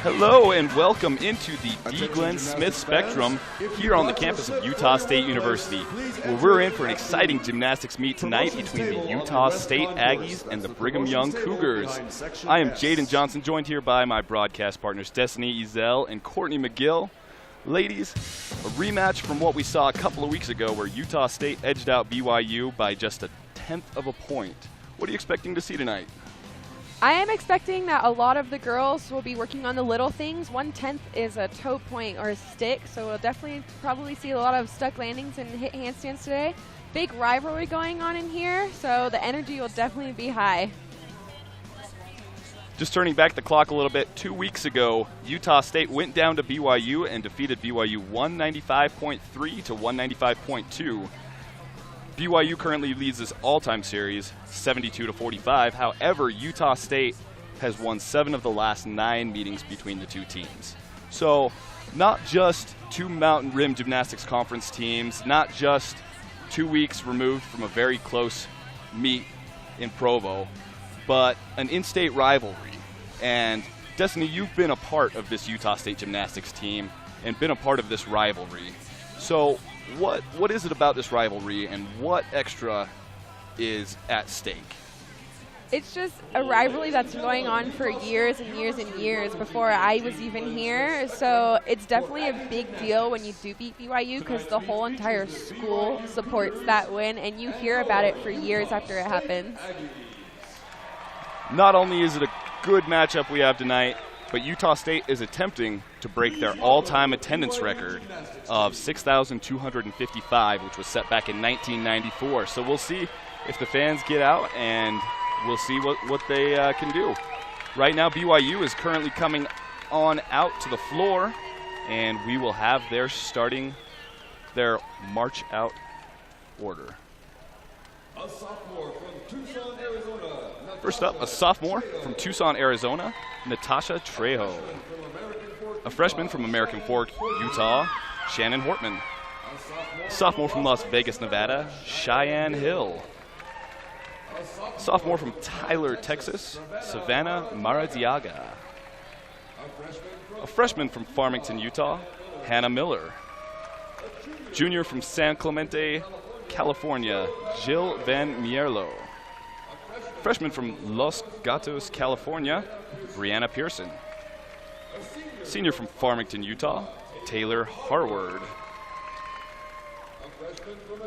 Hello and welcome into the D. Glenn Smith Spectrum here on the campus of Utah State University, where we're in for an exciting gymnastics meet tonight between the Utah State Aggies and the Brigham Young Cougars. I am Jaden Johnson, joined here by my broadcast partners Destiny Ezell and Courtney McGill. Ladies, a rematch from what we saw a couple of weeks ago where Utah State edged out BYU by just a tenth of a point. What are you expecting to see tonight? I am expecting that a lot of the girls will be working on the little things. 1/10 is a toe point or a stick, so we'll definitely probably see a lot of stuck landings and hit handstands today. Big rivalry going on in here, so the energy will definitely be high. Just turning back the clock a little bit, 2 weeks ago, Utah State went down to BYU and defeated BYU 195.3 to 195.2. BYU currently leads this all-time series 72 to 45. However, Utah State has won 7 of the last 9 meetings between the two teams. So not just two Mountain Rim Gymnastics Conference teams, not just 2 weeks removed from a very close meet in Provo, but an in-state rivalry. And Destiny, you've been a part of this Utah State gymnastics team and been a part of this rivalry. So what is it about this rivalry and what extra is at stake? It's just a rivalry that's going on for years and years and years before I was even here. So it's definitely a big deal when you do beat BYU because the whole entire school supports that win and you hear about it for years after it happens. Not only is it a good matchup we have tonight, but Utah State is attempting to break their all-time attendance record of 6,255, which was set back in 1994. So we'll see if the fans get out, and we'll see what they can do. Right now, BYU is currently coming on out to the floor, and we will have their starting their march out order. First up, a sophomore from Tucson, Arizona, Natasha Trejo. A freshman from American Fork, Utah, Shannon Hortman. A sophomore from Las Vegas, Nevada, Cheyenne Hill. A sophomore from Tyler, Texas, Savannah Maradiaga. A freshman from Farmington, Utah, Hannah Miller. Junior from San Clemente, California, Jill Van Mierlo. Freshman from Los Gatos, California, Brianna Pearson. Senior from Farmington, Utah, Taylor Harward.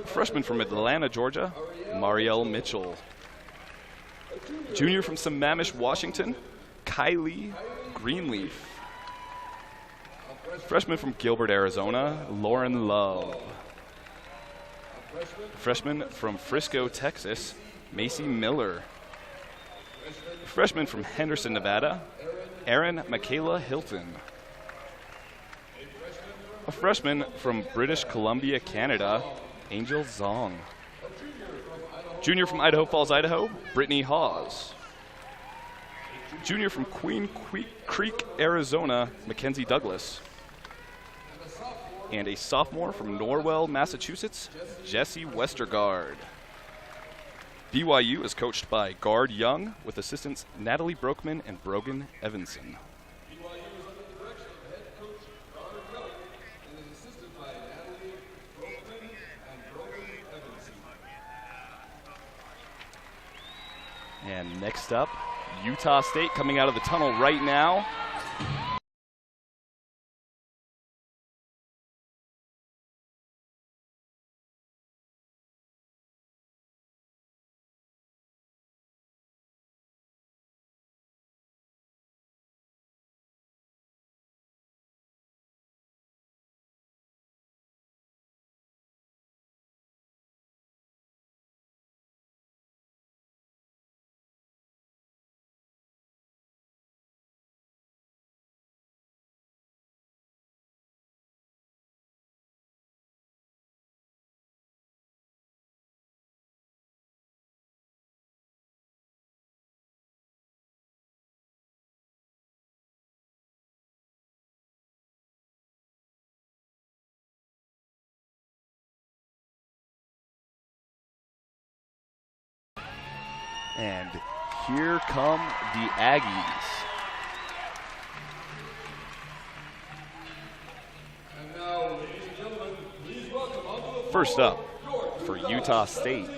Freshman from Atlanta, Georgia, Marielle Mitchell. Junior from Sammamish, Washington, Kylie Greenleaf. Freshman from Gilbert, Arizona, Lauren Love. Freshman from Frisco, Texas, Macy Miller. Freshman from Henderson, Nevada, Erin Michaela Hilton. A freshman from British Columbia, Canada, Angel Zong. Junior from Idaho Falls, Idaho, Brittany Hawes. Junior from Queen Creek, Arizona, Mackenzie Douglas. And a sophomore from Norwell, Massachusetts, Jesse Westergaard. BYU is coached by Guard Young with assistants Natalie Broekman and Brogan Evanson. And next up, Utah State coming out of the tunnel right now. And here come the Aggies. First up for Utah State.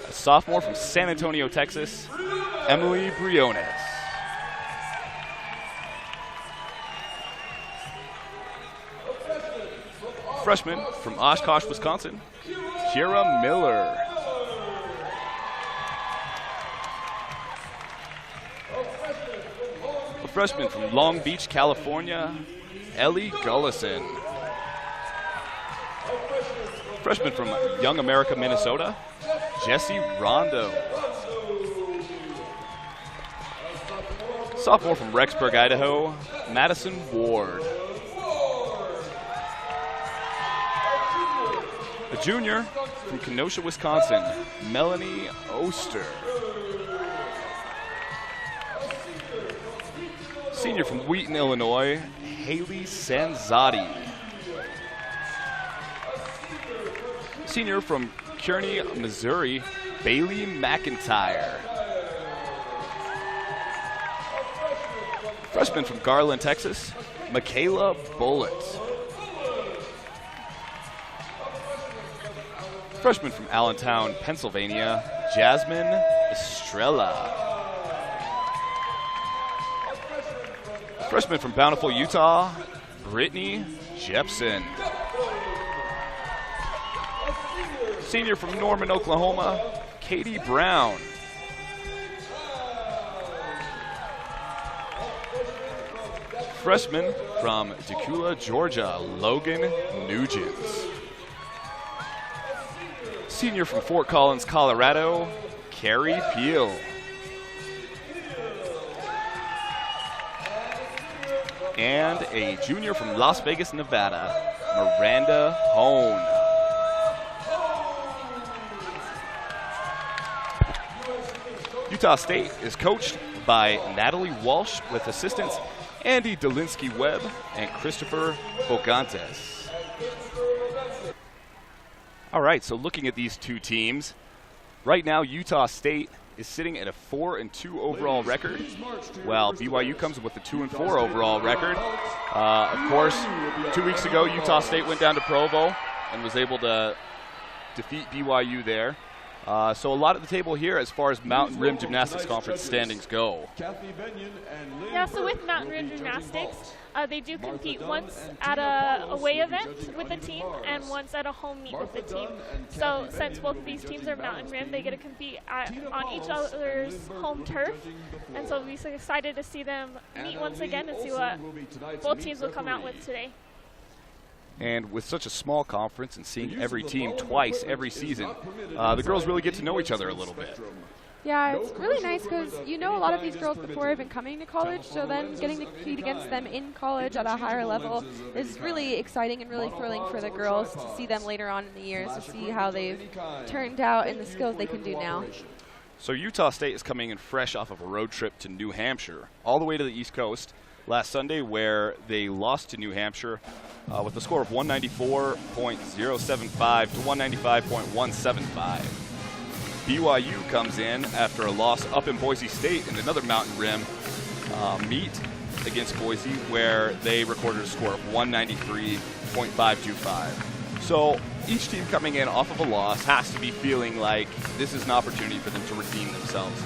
A sophomore from San Antonio, Texas, Emily Briones. Freshman from Oshkosh, Wisconsin, Kira Miller. A freshman from Long Beach, California, Ellie Gullison. Freshman from Young America, Minnesota, Jesse Rondo. Sophomore from Rexburg, Idaho, Madison Ward. A junior from Kenosha, Wisconsin, Melanie Oster. Senior from Wheaton, Illinois, Haley Sanzati. Senior from Kearney, Missouri, Bailey McIntyre. Freshman from Garland, Texas, Michaela Bullitt. Freshman from Allentown, Pennsylvania, Jasmine Estrella. Freshman from Bountiful, Utah, Brittany Jepson. Senior from Norman, Oklahoma, Katie Brown. Freshman from Decula, Georgia, Logan Nugent. Senior from Fort Collins, Colorado, Carrie Peel. And a junior from Las Vegas, Nevada, Miranda Hone. Utah State is coached by Natalie Walsh with assistants Andy Dolinsky-Webb and Christopher Bogantes. All right, so looking at these two teams, right now Utah State is sitting at a 4-2 overall record, while BYU comes with a 2-4 overall record. Of course, 2 weeks ago, Utah State went down to Provo and was able to defeat BYU there. So a lot at the table here as far as Mountain Rim Gymnastics Conference standings go. Yeah, so with Mountain Rim Gymnastics, they do compete once at a away event with the team and once at a home meet with the team. So since both of these teams are Mountain Rim, they get to compete on each other's home turf. And so we're excited to see them meet once again and see what both teams will come out with today. And with such a small conference and seeing every team twice every season, the girls really get to know each other a little bit. Yeah, it's really nice because you know a lot of these girls before even coming to college, so then getting to compete against them in college at a higher level is really exciting and really thrilling for the girls to see them later on in the years, to see how they've turned out and the skills they can do now. So Utah State is coming in fresh off of a road trip to New Hampshire, all the way to the East Coast last Sunday, where they lost to New Hampshire with a score of 194.075 to 195.175. BYU comes in after a loss up in Boise State in another Mountain Rim meet against Boise, where they recorded a score of 193.525. So each team coming in off of a loss has to be feeling like this is an opportunity for them to redeem themselves.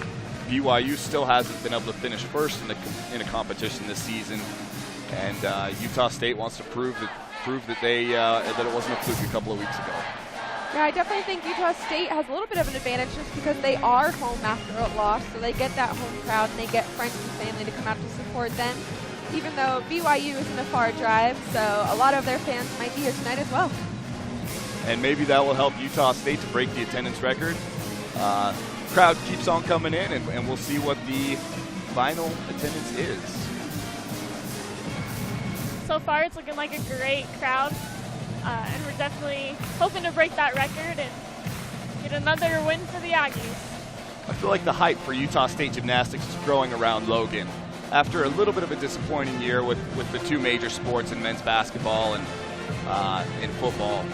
BYU still hasn't been able to finish first in a competition this season, and Utah State wants to prove that it wasn't a fluke a couple of weeks ago. Yeah, I definitely think Utah State has a little bit of an advantage just because they are home after a loss, so they get that home crowd and they get friends and family to come out to support them, even though BYU isn't a far drive, so a lot of their fans might be here tonight as well. And maybe that will help Utah State to break the attendance record. Crowd keeps on coming in, and we'll see what the final attendance is. So far, it's looking like a great crowd. And we're definitely hoping to break that record and get another win for the Aggies. I feel like the hype for Utah State Gymnastics is growing around Logan. After a little bit of a disappointing year with the two major sports in men's basketball and in football,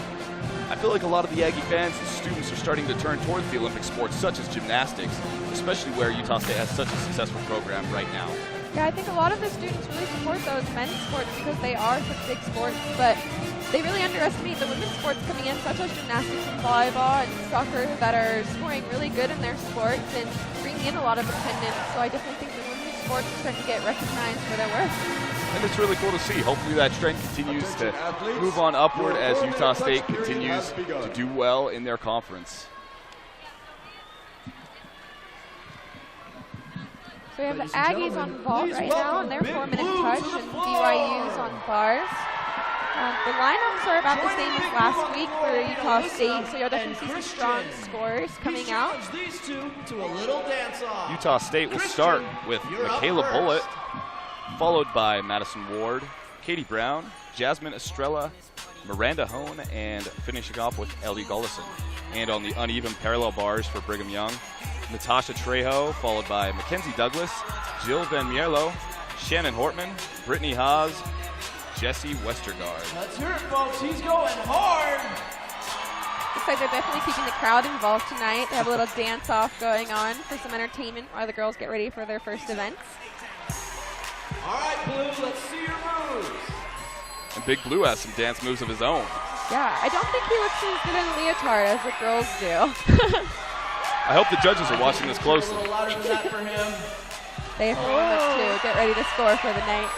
I feel like a lot of the Aggie fans and students are starting to turn towards the Olympic sports, such as gymnastics, especially where Utah State has such a successful program right now. Yeah, I think a lot of the students really support those men's sports because they are such big sports, but they really underestimate the women's sports coming in, such as gymnastics and volleyball and soccer, that are scoring really good in their sports and bringing in a lot of attendance. So I definitely think the women's sports are starting to get recognized for their worth. And it's really cool to see. Hopefully that trend continues to move on upward as Utah State continues to do well in their conference. So we have the Aggies on vault right now, and they're 4-minute touch, and BYU's on bars. The lineups are about the same as last week for Utah State, so you'll definitely see some strong scores coming out. Utah State will start with Michaela Bullitt, followed by Madison Ward, Katie Brown, Jasmine Estrella, Miranda Hone, and finishing off with Ellie Gullison. And on the uneven parallel bars for Brigham Young, Natasha Trejo, followed by Mackenzie Douglas, Jill Van Mierlo, Shannon Hortman, Brittany Haas, Jessie Westergaard. Let's hear it, folks. He's going hard. Looks like they're definitely keeping the crowd involved tonight. They have a little dance-off going on for some entertainment while the girls get ready for their first events. All right, Blue, let's see your moves. And Big Blue has some dance moves of his own. Yeah, I don't think he looks as good in a leotard as the girls do. I hope the judges are watching this closely. A little louder than that for him. They have to warm up too. Get ready to score for the night.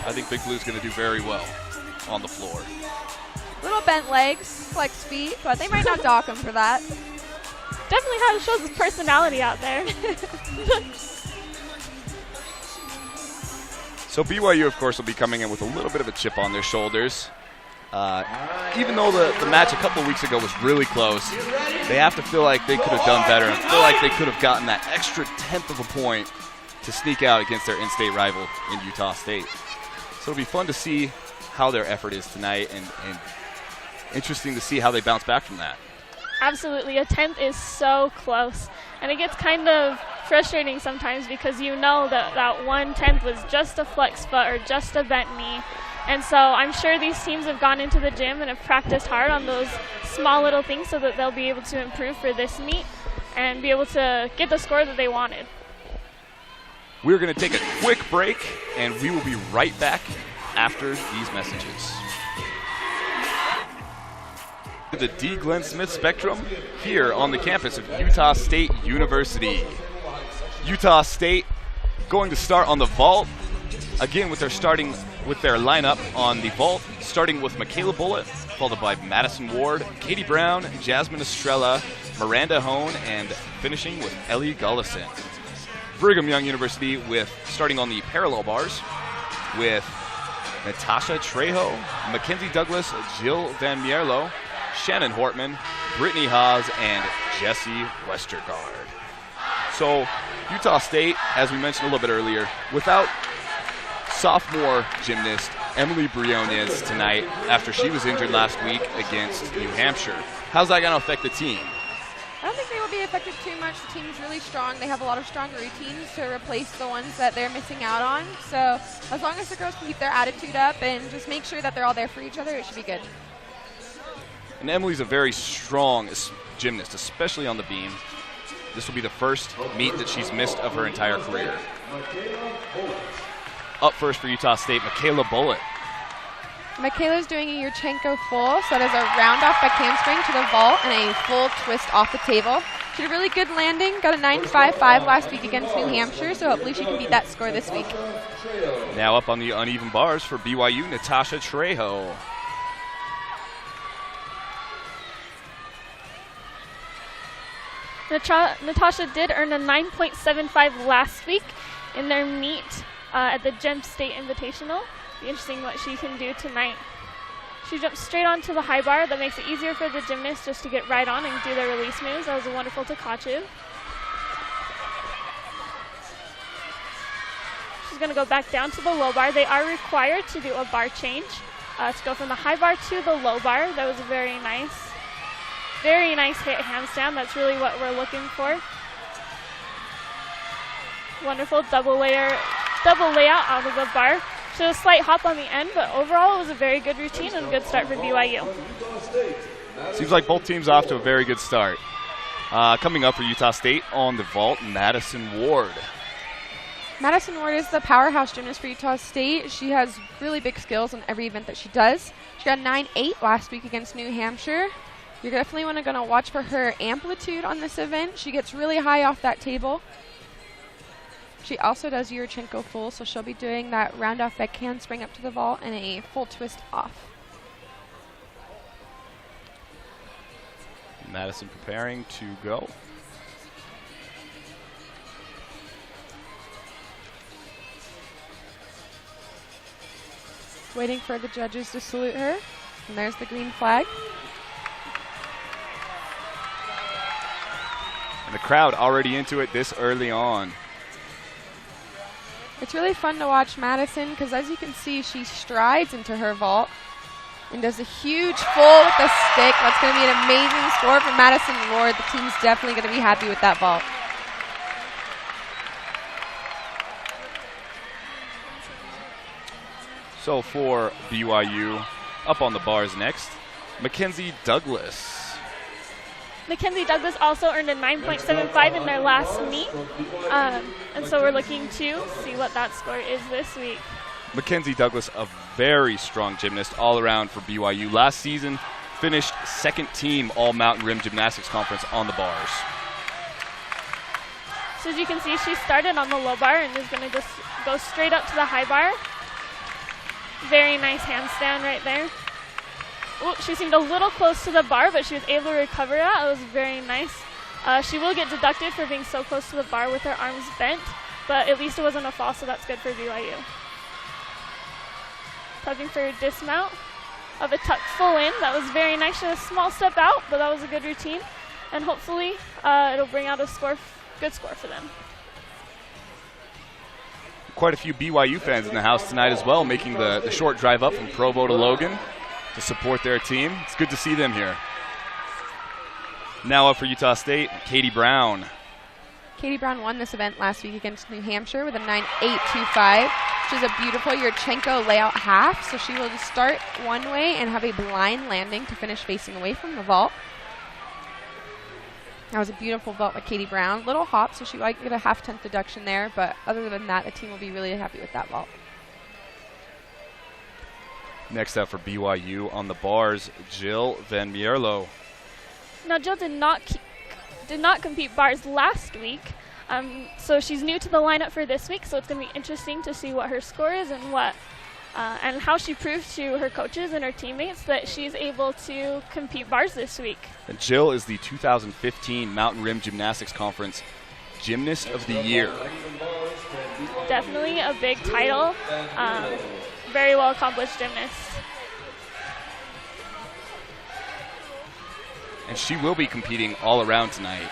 I think Big Blue's going to do very well on the floor. Little bent legs, flex feet, but they might not dock him for that. Definitely shows his personality out there. So BYU, of course, will be coming in with a little bit of a chip on their shoulders. Even though the match a couple weeks ago was really close, they have to feel like they could have done better and feel like they could have gotten that extra tenth of a point to sneak out against their in-state rival in Utah State. So it'll be fun to see how their effort is tonight and interesting to see how they bounce back from that. Absolutely. A 10th is so close. And it gets kind of frustrating sometimes because you know that that 1/10 was just a flex foot or just a bent knee. And so I'm sure these teams have gone into the gym and have practiced hard on those small little things so that they'll be able to improve for this meet and be able to get the score that they wanted. We're going to take a quick break, and we will be right back after these messages. The D. Glenn Smith Spectrum here on the campus of Utah State University. Utah State going to start on the vault, again with their lineup on the vault, starting with Michaela Bullitt, followed by Madison Ward, Katie Brown, Jasmine Estrella, Miranda Hone, and finishing with Ellie Gullison. Brigham Young University starting on the parallel bars with Natasha Trejo, Mackenzie Douglas, Jill Van Mierlo, Shannon Hortman, Brittany Haas, and Jessie Westergaard. So Utah State, as we mentioned a little bit earlier, without sophomore gymnast Emily Briones tonight after she was injured last week against New Hampshire. How's that going to affect the team? I don't think they will be affected too much. The team is really strong. They have a lot of strong routines to replace the ones that they're missing out on. So as long as the girls can keep their attitude up and just make sure that they're all there for each other, it should be good. And Emily's a very strong gymnast, especially on the beam. This will be the first meet that she's missed of her entire career. Up first for Utah State, Michaela Bullitt. Michaela's doing a Yurchenko full, so that is a round off back handspring to the vault and a full twist off the table. She had a really good landing, got a 9.55 last week against New Hampshire, so hopefully she can beat that score this week. Now up on the uneven bars for BYU, Natasha Trejo. Natasha did earn a 9.75 last week in their meet at the Gem State Invitational. Be interesting what she can do tonight. She jumps straight onto the high bar. That makes it easier for the gymnast just to get right on and do their release moves. That was a wonderful Takachu. She's going to go back down to the low bar. They are required to do a bar change to go from the high bar to the low bar. That was a very nice hit handstand. That's really what we're looking for. Wonderful double layout out of the bar. She had a slight hop on the end, but overall it was a very good routine and a good start for BYU. Seems like both teams off to a very good start. Coming up for Utah State on the vault, Madison Ward. Madison Ward is the powerhouse gymnast for Utah State. She has really big skills in every event that she does. She got 9-8 last week against New Hampshire. You're definitely going to watch for her amplitude on this event. She gets really high off that table. She also does Yurchenko full, so she'll be doing that round off backhand spring up to the vault and a full twist off. Madison preparing to go. Waiting for the judges to salute her. And there's the green flag. And the crowd already into it this early on. It's really fun to watch Madison because, as you can see, she strides into her vault and does a huge full with the stick. That's going to be an amazing score for Madison Ward. The team's definitely going to be happy with that vault. So for BYU, up on the bars next, Mackenzie Douglas. Mackenzie Douglas also earned a 9.75 in their last meet, and so we're looking to see what that score is this week. Mackenzie Douglas, a very strong gymnast all around for BYU. Last season, finished second team All Mountain Rim Gymnastics Conference on the bars. So as you can see, she started on the low bar and is going to just go straight up to the high bar. Very nice handstand right there. Ooh, she seemed a little close to the bar, but she was able to recover that. It was very nice. She will get deducted for being so close to the bar with her arms bent, but at least it wasn't a fall, so that's good for BYU. Tugging for a dismount of a tuck full in. That was very nice. She had a small step out, but that was a good routine. And hopefully it'll bring out a good score for them. Quite a few BYU fans in the house tonight as well, making the short drive up from Provo to Logan to support their team. It's good to see them here. Now up for Utah State, Katie Brown. Katie Brown won this event last week against New Hampshire with a 9.825. Which is a beautiful Yurchenko layout half, so she will just start one way and have a blind landing to finish facing away from the vault. That was a beautiful vault by Katie Brown. Little hop, so she might get a half-tenth deduction there, but other than that, the team will be really happy with that vault. Next up for BYU on the bars, Jill Van Mierlo. Now, Jill did not compete bars last week, so she's new to the lineup for this week, so it's going to be interesting to see what her score is and and how she proves to her coaches and her teammates that she's able to compete bars this week. And Jill is the 2015 Mountain Rim Gymnastics Conference Gymnast of the Year. Definitely a big title. Very well accomplished gymnast. And she will be competing all around tonight.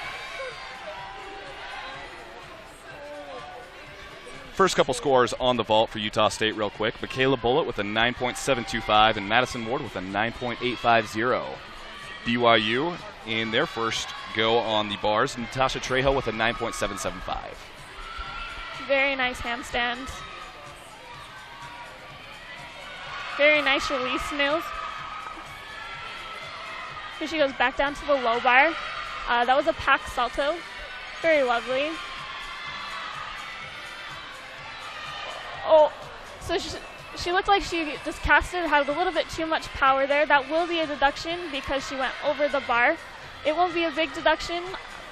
First couple scores on the vault for Utah State real quick. Michaela Bullitt with a 9.725 and Madison Ward with a 9.850. BYU in their first go on the bars, Natasha Trejo with a 9.775. Very nice handstand. Very nice release move. Here she goes back down to the low bar. That was a pack salto. Very lovely. Oh, so she looked like she just casted, had a little bit too much power there. That will be a deduction because she went over the bar. It won't be a big deduction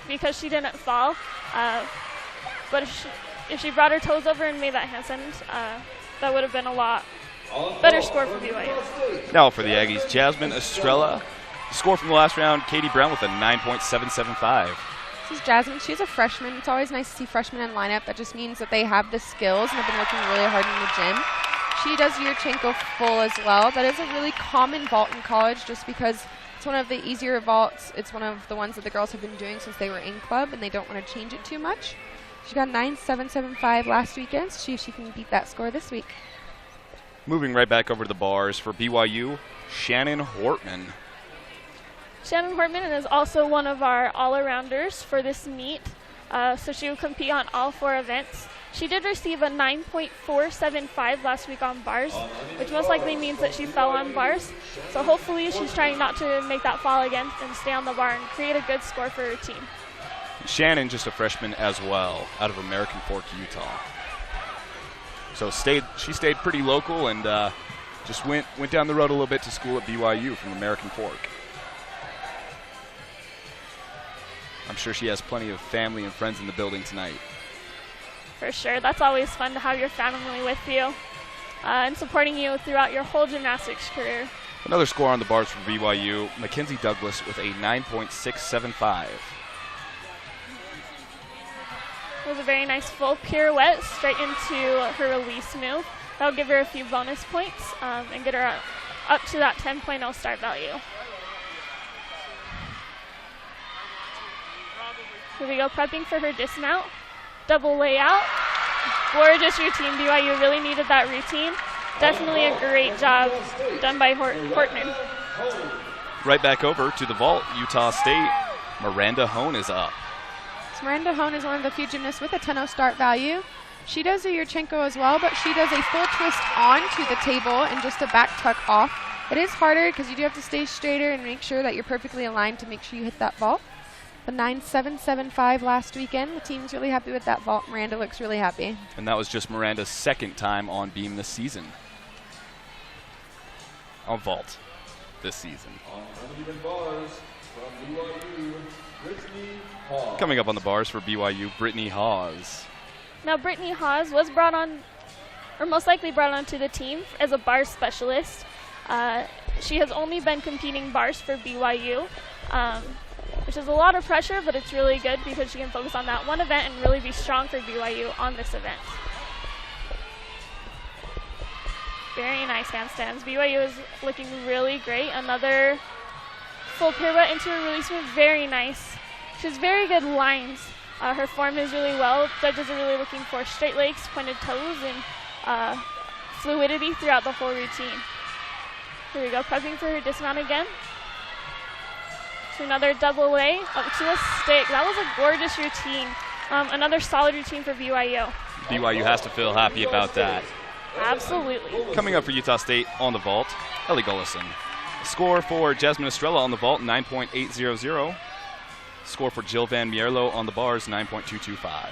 because she didn't fall. But if she brought her toes over and made that handstand, that would have been a lot better score for BYU. Now for the Aggies, Jasmine Estrella. The score from the last round, Katie Brown with a 9.775. This is Jasmine. She's a freshman. It's always nice to see freshmen in lineup. That just means that they have the skills and have been working really hard in the gym. She does Yurchenko full as well. That is a really common vault in college just because it's one of the easier vaults. It's one of the ones that the girls have been doing since they were in club and they don't want to change it too much. She got 9.775 last weekend. See if she can beat that score this week. Moving right back over to the bars for BYU, Shannon Hortman. Shannon Hortman is also one of our all-arounders for this meet. So she will compete on all 4 events. She did receive a 9.475 last week on bars, which most likely means that she fell on bars. So hopefully she's trying not to make that fall again and stay on the bar and create a good score for her team. Shannon, just a freshman as well, out of American Fork, Utah. So she stayed pretty local and just went down the road a little bit to school at BYU from American Fork. I'm sure she has plenty of family and friends in the building tonight. For sure. That's always fun to have your family with you and supporting you throughout your whole gymnastics career. Another score on the bars for BYU, Mackenzie Douglas with a 9.675. It was a very nice full pirouette straight into her release move. That'll give her a few bonus points and get her up to that 10.0 start value. Here we go, prepping for her dismount. Double layout. Gorgeous routine. BYU really needed that routine. Definitely a great job done by Hortman. Right back over to the vault, Utah State. Miranda Hone is up. So Miranda Hone is one of the few gymnasts with a 10.0 start value. She does a Yurchenko as well, but she does a full twist onto the table and just a back tuck off. It is harder because you do have to stay straighter and make sure that you're perfectly aligned to make sure you hit that vault. The 9.775 last weekend. The team's really happy with that vault. Miranda looks really happy. And that was just Miranda's second time on beam this season. On vault this season. Coming up on the bars for BYU, Brittany Hawes. Now, Brittany Hawes was brought on, or most likely brought onto the team as a bar specialist. She has only been competing bars for BYU, which is a lot of pressure, but it's really good because she can focus on that one event and really be strong for BYU on this event. Very nice handstands. BYU is looking really great. Another full pirouette into a release move. Very nice. She has very good lines. Her form is really well. Judges are really looking for straight legs, pointed toes, and fluidity throughout the whole routine. Here we go, prepping for her dismount again. To another double lay, up to a stick. That was a gorgeous routine. Another solid routine for BYU. BYU has to feel happy about that. Absolutely. Coming up for Utah State on the vault, Ellie Gullison. Score for Jasmine Estrella on the vault, 9.800. Score for Jill Van Mierlo on the bars, 9.225.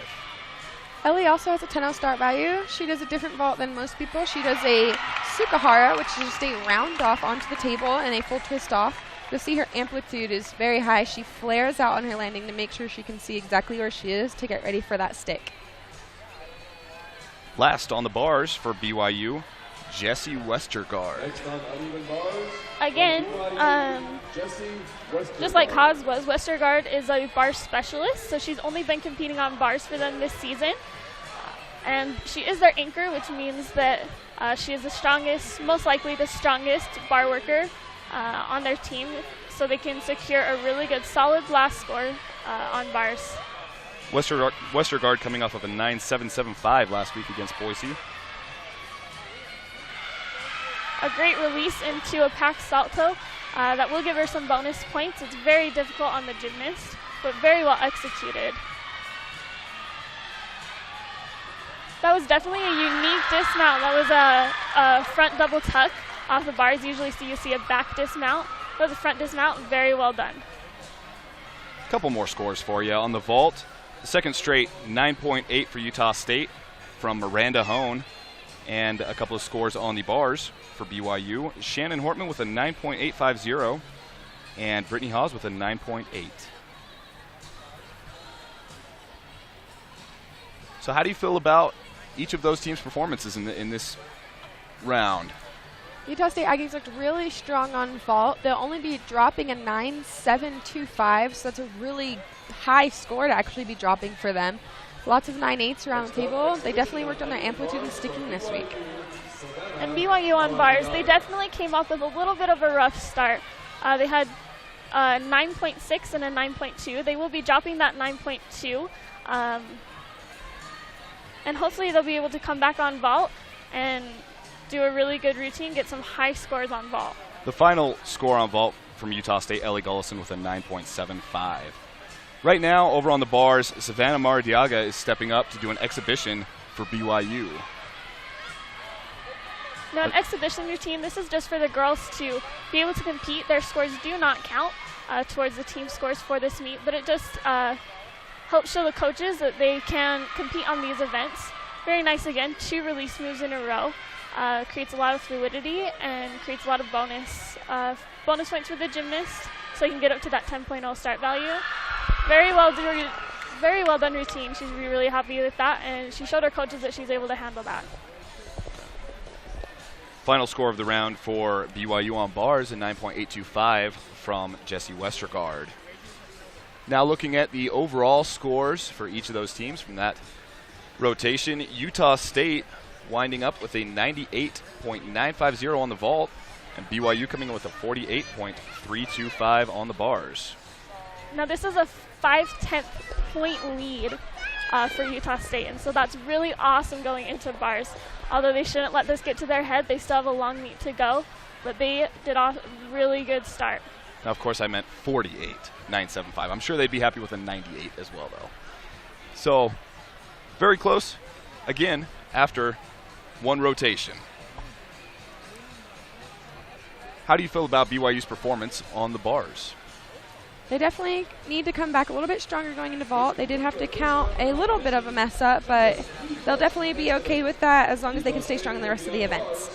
Ellie also has a 10.0 start value. She does a different vault than most people. She does a Sukahara, which is just a round off onto the table and a full twist off. You'll see her amplitude is very high. She flares out on her landing to make sure she can see exactly where she is to get ready for that stick. Last on the bars for BYU, Jessie Westergaard. Again, just like Haas was, Westergaard is a bar specialist, so she's only been competing on bars for them this season. And she is their anchor, which means that she is the strongest, most likely the strongest bar worker on their team, so they can secure a really good solid blast score on bars. Westergaard coming off of a 9.775 last week against Boise. A great release into a pack salto that will give her some bonus points. It's very difficult on the gymnast, but very well executed. That was definitely a unique dismount. That was a front double tuck off the bars. Usually you see a back dismount. That was a front dismount. Very well done. A couple more scores for you. On the vault, the second straight 9.8 for Utah State from Miranda Hone. And a couple of scores on the bars for BYU. Shannon Hortman with a 9.850 and Brittany Hawes with a 9.8. So how do you feel about each of those teams' performances in this round? Utah State Aggies looked really strong on vault. They'll only be dropping a 9.725, so that's a really high score to actually be dropping for them. Lots of 9.8s around the table. They definitely worked on their amplitude and sticking this week. And BYU on bars, they definitely came off with a little bit of a rough start. They had 9.6 and a 9.2. They will be dropping that 9.2. And hopefully they'll be able to come back on vault and do a really good routine, get some high scores on vault. The final score on vault from Utah State, Ellie Gullison with a 9.75. Right now, over on the bars, Savannah Maradiaga is stepping up to do an exhibition for BYU. Now, an exhibition routine, this is just for the girls to be able to compete. Their scores do not count towards the team scores for this meet, but it just helps show the coaches that they can compete on these events. Very nice, again, 2 release moves in a row. Creates a lot of fluidity and creates a lot of bonus points for the gymnast, so you can get up to that 10.0 start value. Very well done routine. She's really happy with that, and she showed her coaches that she's able to handle that. Final score of the round for BYU on bars, a 9.825 from Jessie Westergaard. Now looking at the overall scores for each of those teams from that rotation, Utah State winding up with a 98.950 on the vault, and BYU coming in with a 48.325 on the bars. Now this is a 5/10 point lead for Utah State, and so that's really awesome going into bars. Although they shouldn't let this get to their head, they still have a long meet to go, but they did a really good start. Now, of course, I meant 48.975. I'm sure they'd be happy with a 98 as well, though. So, very close, again, after one rotation. How do you feel about BYU's performance on the bars? They definitely need to come back a little bit stronger going into vault. They did have to count a little bit of a mess up, but they'll definitely be okay with that as long as they can stay strong in the rest of the events.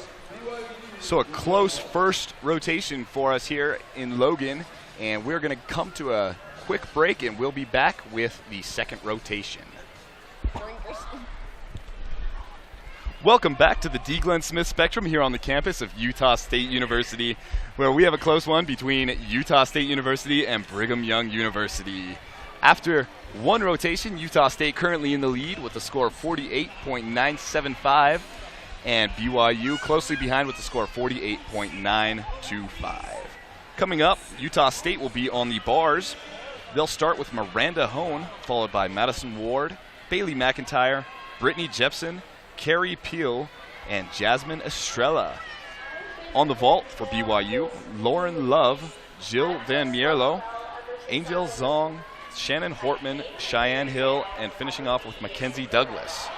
So a close first rotation for us here in Logan, and we're going to come to a quick break, and we'll be back with the second rotation. Welcome back to the D. Glenn Smith Spectrum here on the campus of Utah State University, where we have a close one between Utah State University and Brigham Young University. After one rotation, Utah State currently in the lead with a score of 48.975, and BYU closely behind with a score of 48.925. Coming up, Utah State will be on the bars. They'll start with Miranda Hone, followed by Madison Ward, Bailey McIntyre, Brittany Jepson, Carrie Peel, and Jasmine Estrella. On the vault for BYU, Lauren Love, Jill Van Mierlo, Angel Zong, Shannon Hortman, Cheyenne Hill, and finishing off with Mackenzie Douglas.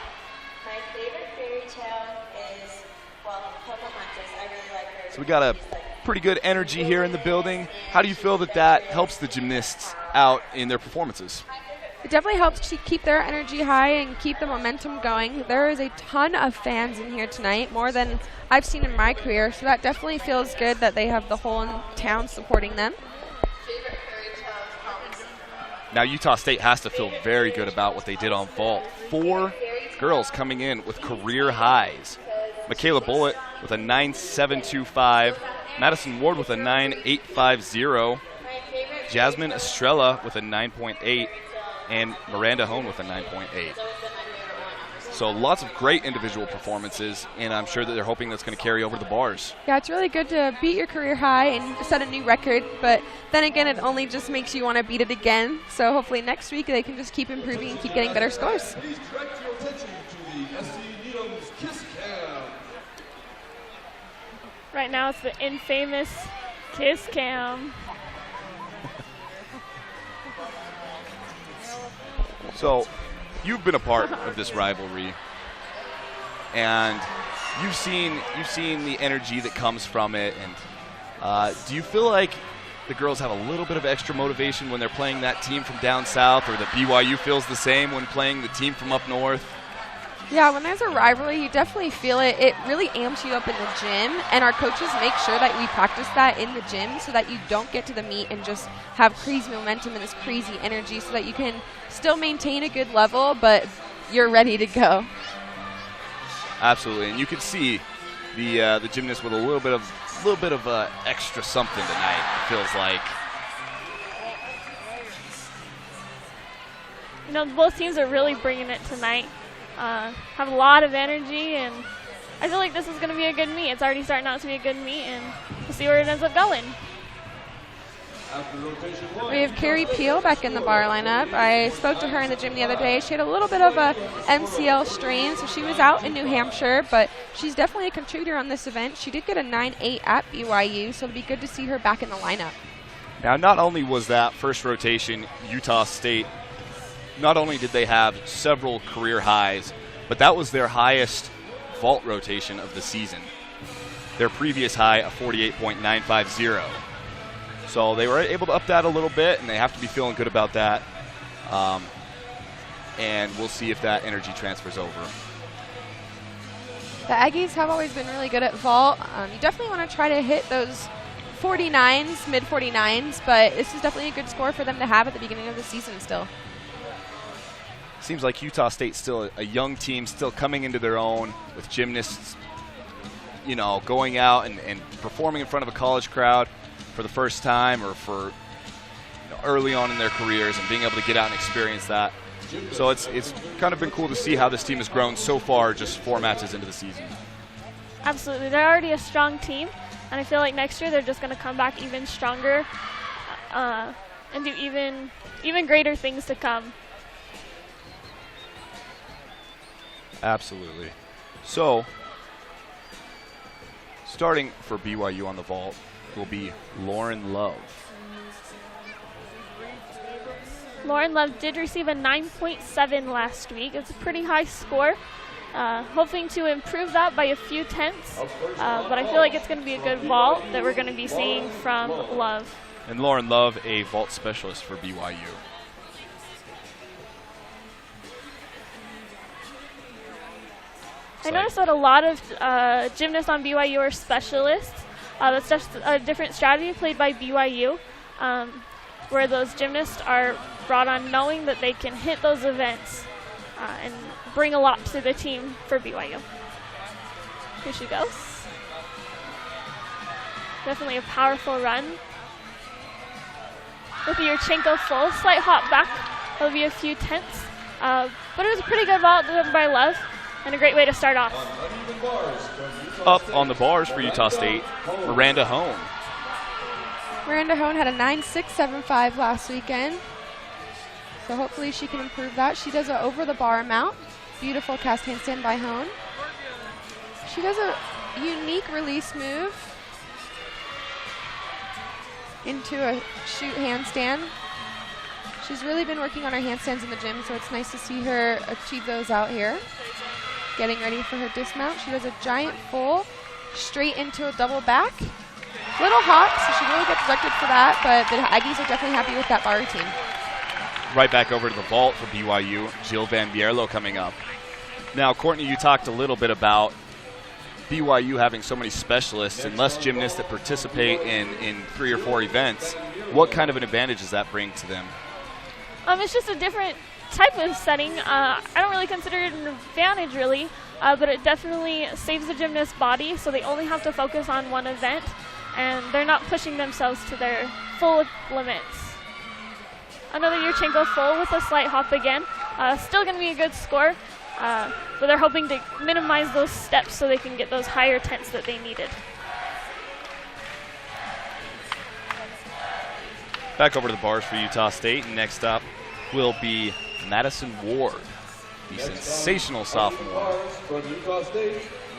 My favorite fairy tale is, well, Pocahontas. I really like her. So we got a pretty good energy here in the building. How do you feel that that helps the gymnasts out in their performances? It definitely helps to keep their energy high and keep the momentum going. There is a ton of fans in here tonight, more than I've seen in my career, so that definitely feels good that they have the whole town supporting them. Now Utah State has to feel very good about what they did on vault. 4 girls coming in with career highs. Michaela Bullitt with a 9.725, Madison Ward with a 9.850, Jasmine Estrella with a 9.8, and Miranda Hone with a 9.8. So lots of great individual performances, and I'm sure that they're hoping that's going to carry over to the bars. Yeah, it's really good to beat your career high and set a new record, but then again, it only just makes you want to beat it again. So hopefully next week they can just keep improving and keep getting better scores. Please direct your attention to the SC Needham's Kiss Cam. Right now it's the infamous Kiss Cam. So you've been a part of this rivalry, and you've seen the energy that comes from it. And do you feel like the girls have a little bit of extra motivation when they're playing that team from down south, or that BYU feels the same when playing the team from up north? Yeah, when there's a rivalry, you definitely feel it. It really amps you up in the gym, and our coaches make sure that we practice that in the gym so that you don't get to the meet and just have crazy momentum and this crazy energy, so that you can still maintain a good level, but you're ready to go. Absolutely, and you can see the gymnast with a little bit of extra something tonight. It feels like. You know, both teams are really bringing it tonight. Have a lot of energy, and I feel like this is going to be a good meet. It's already starting out to be a good meet, and we'll see where it ends up going. We have Carrie Peel back in the bar lineup. I spoke to her in the gym the other day. She had a little bit of a MCL strain, so she was out in New Hampshire, but she's definitely a contributor on this event. She did get a 9.8 at BYU, so it'll be good to see her back in the lineup. Now, not only was that first rotation Utah State, not only did they have several career highs, but that was their highest vault rotation of the season. Their previous high, a 48.950. So they were able to up that a little bit, and they have to be feeling good about that. And we'll see if that energy transfers over. The Aggies have always been really good at vault. You definitely want to try to hit those 49s, mid 49s, but this is definitely a good score for them to have at the beginning of the season still. Seems like Utah State's still a young team, still coming into their own with gymnasts, you know, going out and performing in front of a college crowd for the first time, or for early on in their careers, and being able to get out and experience that. So it's kind of been cool to see how this team has grown so far, just 4 matches into the season. Absolutely. They're already a strong team, and I feel like next year they're just going to come back even stronger and do even greater things to come. Absolutely. So, starting for BYU on the vault will be Lauren Love. Lauren Love did receive a 9.7 last week. It's a pretty high score. Hoping to improve that by a few tenths, but I feel like it's going to be a good vault that we're going to be seeing from Love. And Lauren Love, a vault specialist for BYU. I noticed that a lot of gymnasts on BYU are specialists. That's just a different strategy played by BYU, where those gymnasts are brought on knowing that they can hit those events and bring a lot to the team for BYU. Here she goes. Definitely a powerful run. With the Yurchenko full, slight hop back. That'll be a few tenths. But it was a pretty good vault done by Love, and a great way to start off. Up on the bars for Utah State, Miranda Hone. Miranda Hone had a 9.675 last weekend, so hopefully she can improve that. She does an over-the-bar mount. Beautiful cast handstand by Hone. She does a unique release move into a shoot handstand. She's really been working on her handstands in the gym, so it's nice to see her achieve those out here. Getting ready for her dismount. She does a giant full straight into a double back. Little hop, so she really gets deducted for that, but the Aggies are definitely happy with that bar routine. Right back over to the vault for BYU, Jill Van Bierlo coming up. Now, Courtney, you talked a little bit about BYU having so many specialists and less gymnasts that participate in 3 or 4 events. What kind of an advantage does that bring to them? It's just a different type of setting. I don't really consider it an advantage, really, but it definitely saves the gymnast's body, so they only have to focus on one event, and they're not pushing themselves to their full limits. Another Yurchenko full with a slight hop again. Still going to be a good score, but they're hoping to minimize those steps so they can get those higher tenths that they needed. Back over to the bars for Utah State, and next up will be Madison Ward, the sensational sophomore.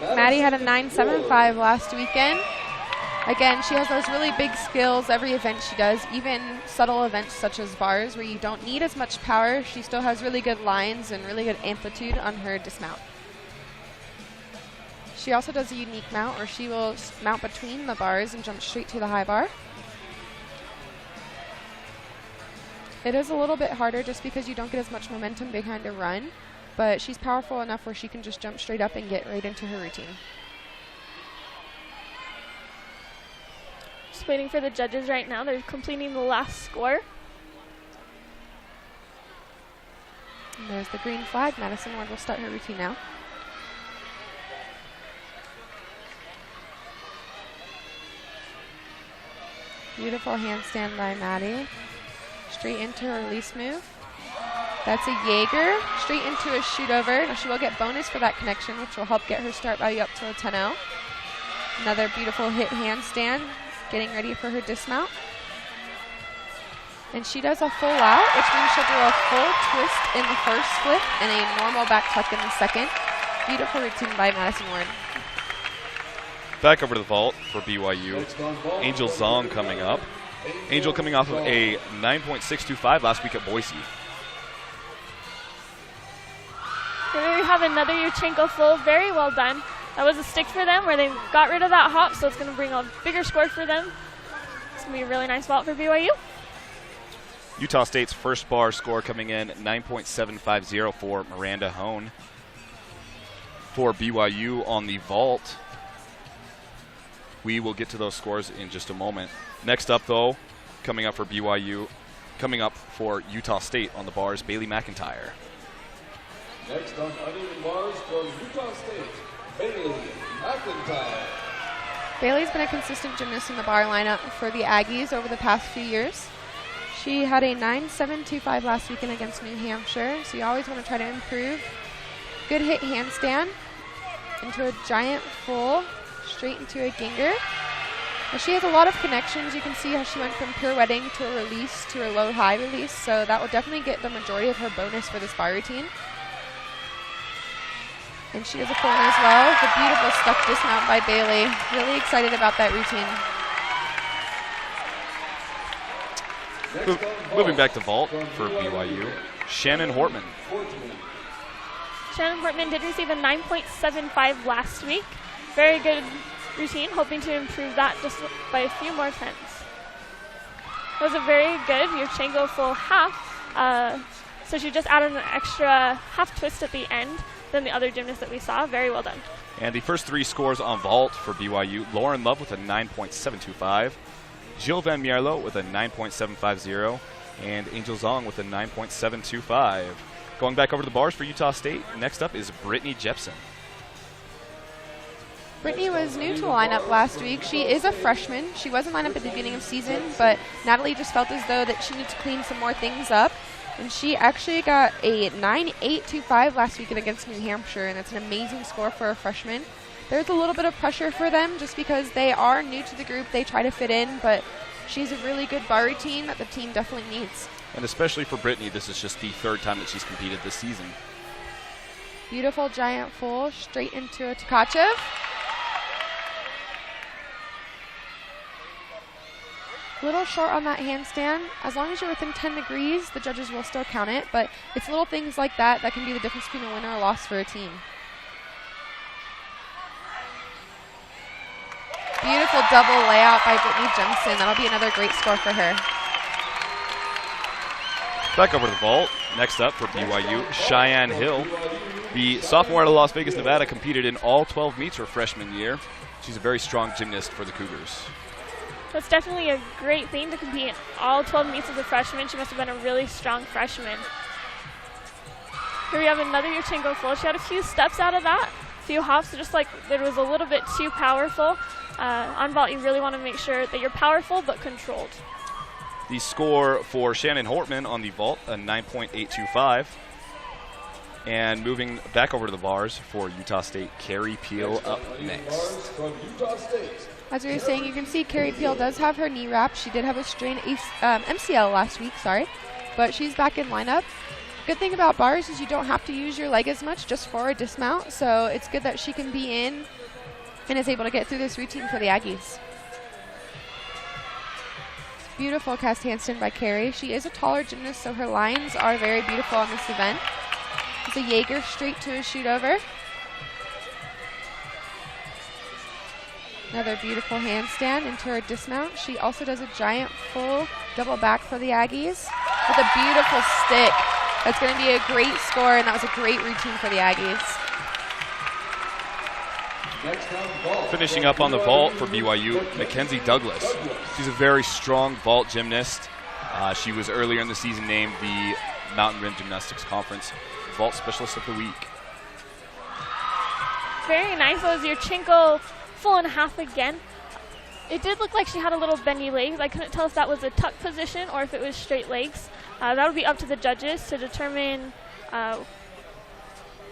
Maddie had a 9.75 last weekend. Again, she has those really big skills every event she does, even subtle events such as bars where you don't need as much power. She still has really good lines and really good amplitude on her dismount. She also does a unique mount where she will mount between the bars and jump straight to the high bar. It is a little bit harder just because you don't get as much momentum behind a run, but she's powerful enough where she can just jump straight up and get right into her routine. Just waiting for the judges right now. They're completing the last score. And there's the green flag. Madison Ward will start her routine now. Beautiful handstand by Maddie. Straight into her release move. That's a Jaeger. Straight into a shoot over. Now she will get bonus for that connection, which will help get her start value up to a 10-0. Another beautiful hit handstand. Getting ready for her dismount. And she does a full out, which means she'll do a full twist in the first flip and a normal back tuck in the second. Beautiful routine by Madison Ward. Back over to the vault for BYU. Angel Zong coming up. Angel coming off of a 9.625 last week at Boise. There we have another Yurchenko full. Very well done. That was a stick for them where they got rid of that hop, so it's going to bring a bigger score for them. It's going to be a really nice vault for BYU. Utah State's first bar score coming in 9.750 for Miranda Hone. For BYU on the vault, we will get to those scores in just a moment. Next up, though, coming up for BYU, coming up for Utah State on the bars, Bailey McIntyre. Next on uneven bars from Utah State, Bailey McIntyre. Bailey's been a consistent gymnast in the bar lineup for the Aggies over the past few years. She had a 9.725 last weekend against New Hampshire, so you always want to try to improve. Good hit handstand into a giant full, straight into a ginger. Now she has a lot of connections. You can see how she went from pirouetting to a release to a low-high release, so that will definitely get the majority of her bonus for this bar routine. And she has a full one as well. The beautiful stuck dismount by Bailey. Really excited about that routine. Moving back to vault for BYU, Shannon Hortman. Shannon Hortman did receive a 9.75 last week. Very good routine, hoping to improve that just by a few more tenths. It was a very good Yurchenko full half, so she just added an extra half twist at the end than the other gymnasts that we saw. Very well done. And the first three scores on vault for BYU, Lauren Love with a 9.725, Jill Van Mierlo with a 9.750, and Angel Zong with a 9.725. Going back over to the bars for Utah State, next up is Brittany Jepson. Brittany was new to the lineup last week. She is a freshman. She was in lineup at the beginning of season, but Natalie just felt as though that she needs to clean some more things up. And she actually got a 9.825 last weekend against New Hampshire, and that's an amazing score for a freshman. There's a little bit of pressure for them just because they are new to the group. They try to fit in, but she's a really good bar routine that the team definitely needs. And especially for Brittany, this is just the third time that she's competed this season. Beautiful giant full, straight into a Tkachev. Little short on that handstand. As long as you're within 10 degrees, the judges will still count it, but it's little things like that that can be the difference between a winner or a loss for a team. Beautiful double layout by Brittany Jepson. That'll be another great score for her. Back over to the vault. Next up for BYU, Cheyenne Hill. The sophomore out of Las Vegas, Nevada, competed in all 12 meets her freshman year. She's a very strong gymnast for the Cougars. That's definitely a great thing to compete in all 12 meets as a freshman. She must have been a really strong freshman. Here we have another Yurchenko full. She had a few steps out of that, a few hops, so just like it was a little bit too powerful. On vault, you really want to make sure that you're powerful but controlled. The score for Shannon Hortman on the vault, a 9.825. And moving back over to the bars for Utah State, Carrie Peel up next. As we were saying, you can see Carrie Peel does have her knee wrap. She did have a strain MCL last week, but she's back in lineup. Good thing about bars is you don't have to use your leg as much just for a dismount, so it's good that she can be in and is able to get through this routine for the Aggies. Beautiful cast handstand by Carrie. She is a taller gymnast, so her lines are very beautiful on this event. It's a Jaeger straight to a shoot over. Another beautiful handstand into her dismount. She also does a giant full double back for the Aggies with a beautiful stick. That's going to be a great score, and that was a great routine for the Aggies. Finishing up on the vault for BYU, Mackenzie Douglas. She's a very strong vault gymnast. She was earlier in the season named the Mountain Rim Gymnastics Conference Vault Specialist of the Week. Very nice. That was Yurchenko full and a half again. It did look like she had a little bendy legs. I couldn't tell if that was a tuck position or if it was straight legs. That would be up to the judges to determine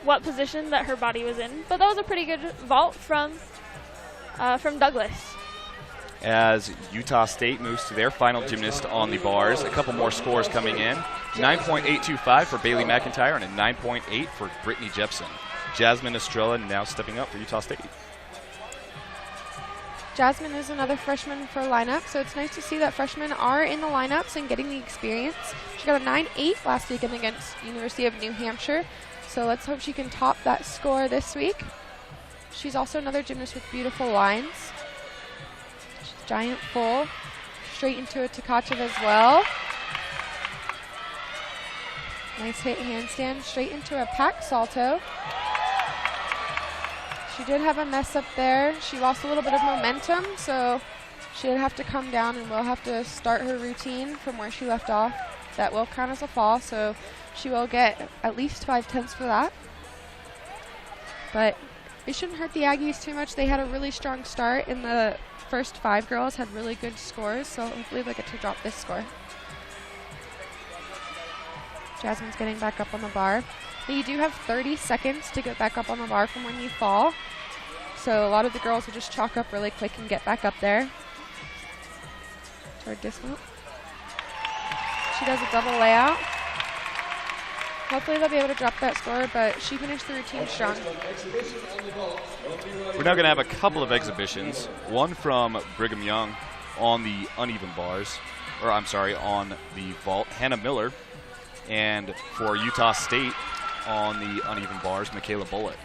what position that her body was in. But that was a pretty good vault from Douglas. As Utah State moves to their final gymnast on the bars, a couple more scores coming in. 9.825 for Bailey McIntyre and a 9.8 for Brittany Jepson. Jasmine Estrella now stepping up for Utah State. Jasmine is another freshman for lineup, so it's nice to see that freshmen are in the lineups and getting the experience. She got a 9.8 last weekend against University of New Hampshire, So let's hope she can top that score this week. She's also another gymnast with beautiful lines. She's giant full, straight into a Tkachev as well. Nice hit handstand, straight into a pack salto. She did have a mess up there. She lost a little bit of momentum, so she'll have to come down and will have to start her routine from where she left off. That will count as a fall, so she will get at least 5/10 for that. But it shouldn't hurt the Aggies too much. They had a really strong start, and the first 5 girls had really good scores, so hopefully they get to drop this score. Jasmine's getting back up on the bar. But you do have 30 seconds to get back up on the bar from when you fall. So a lot of the girls will just chalk up really quick and get back up there. Toward dismount. She does a double layout. Hopefully they'll be able to drop that score, but she finished the routine strong. We're now going to have a couple of exhibitions. One from Brigham Young on the uneven bars, or I'm sorry, on the vault, Hannah Miller. And for Utah State on the uneven bars, Michaela Bullitt.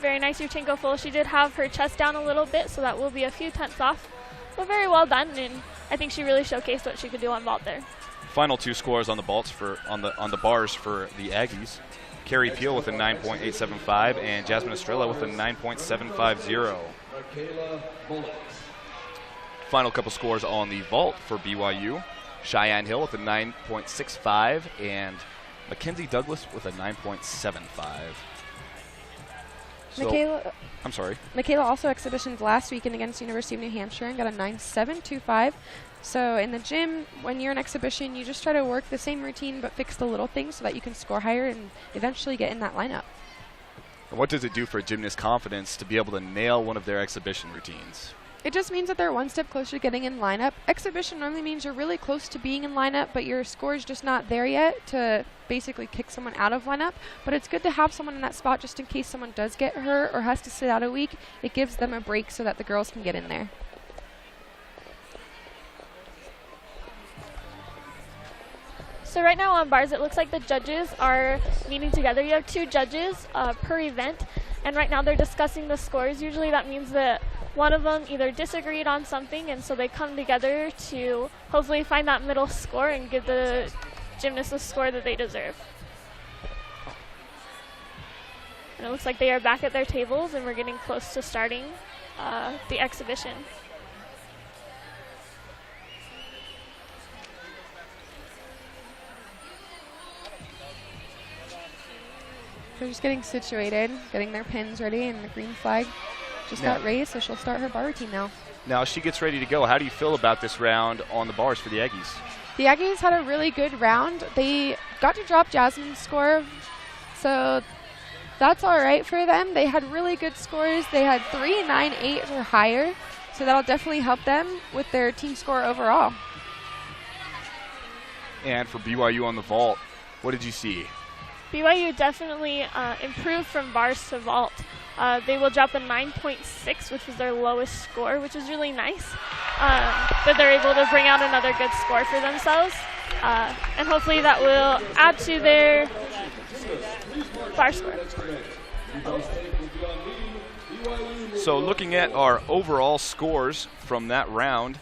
Very nice routine go full. She did have her chest down a little bit, so that will be a few tenths off. But very well done, and I think she really showcased what she could do on vault there. Final 2 scores on the vaults on the bars for the Aggies. Carrie Peel with a 9.875 and Jasmine Estrella with a 9.750. Michaela Bullitt. Final couple scores on the vault for BYU. Cheyenne Hill with a 9.65 and Mackenzie Douglas with a 9.75. So, I'm sorry. Michaela also exhibitions last weekend against University of New Hampshire and got a 9.725. So in the gym, when you're in exhibition, you just try to work the same routine but fix the little things so that you can score higher and eventually get in that lineup. And what does it do for a gymnast's confidence to be able to nail one of their exhibition routines? It just means that they're one step closer to getting in lineup. Exhibition normally means you're really close to being in lineup, but your score's just not there yet to basically kick someone out of lineup. But it's good to have someone in that spot just in case someone does get hurt or has to sit out a week. It gives them a break so that the girls can get in there. So right now on bars, it looks like the judges are meeting together. You have 2 judges per event, and right now they're discussing the scores. Usually that means that one of them either disagreed on something, and so they come together to hopefully find that middle score and give the gymnast the score that they deserve. And it looks like they are back at their tables, and we're getting close to starting the exhibition. They're just getting situated, getting their pins ready, and the green flag just got raised, so she'll start her bar routine now. Now as she gets ready to go, how do you feel about this round on the bars for the Aggies? The Aggies had a really good round. They got to drop Jasmine's score, so that's all right for them. They had really good scores. They had 3, 9, 8 or higher, so that'll definitely help them with their team score overall. And for BYU on the vault, what did you see? BYU definitely improved from bars to vault. They will drop a 9.6, which was their lowest score, which is really nice. That they're able to bring out another good score for themselves. And hopefully that will add to their bar score. So looking at our overall scores from that round,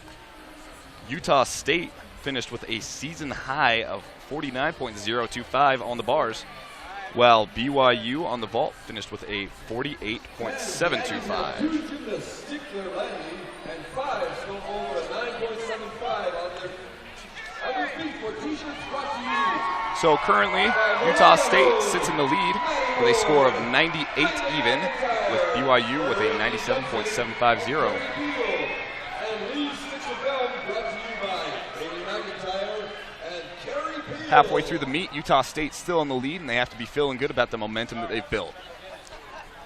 Utah State finished with a season high of 49.025 on the bars, while BYU on the vault finished with a 48.725. Gymnasts stick their landing and 5 go over a 9.75 on their other feet for t-shirts brought to you. So currently, Utah State sits in the lead with a score of 98 even, with BYU with a 97.750. Halfway through the meet, Utah State's still in the lead, and they have to be feeling good about the momentum that they've built.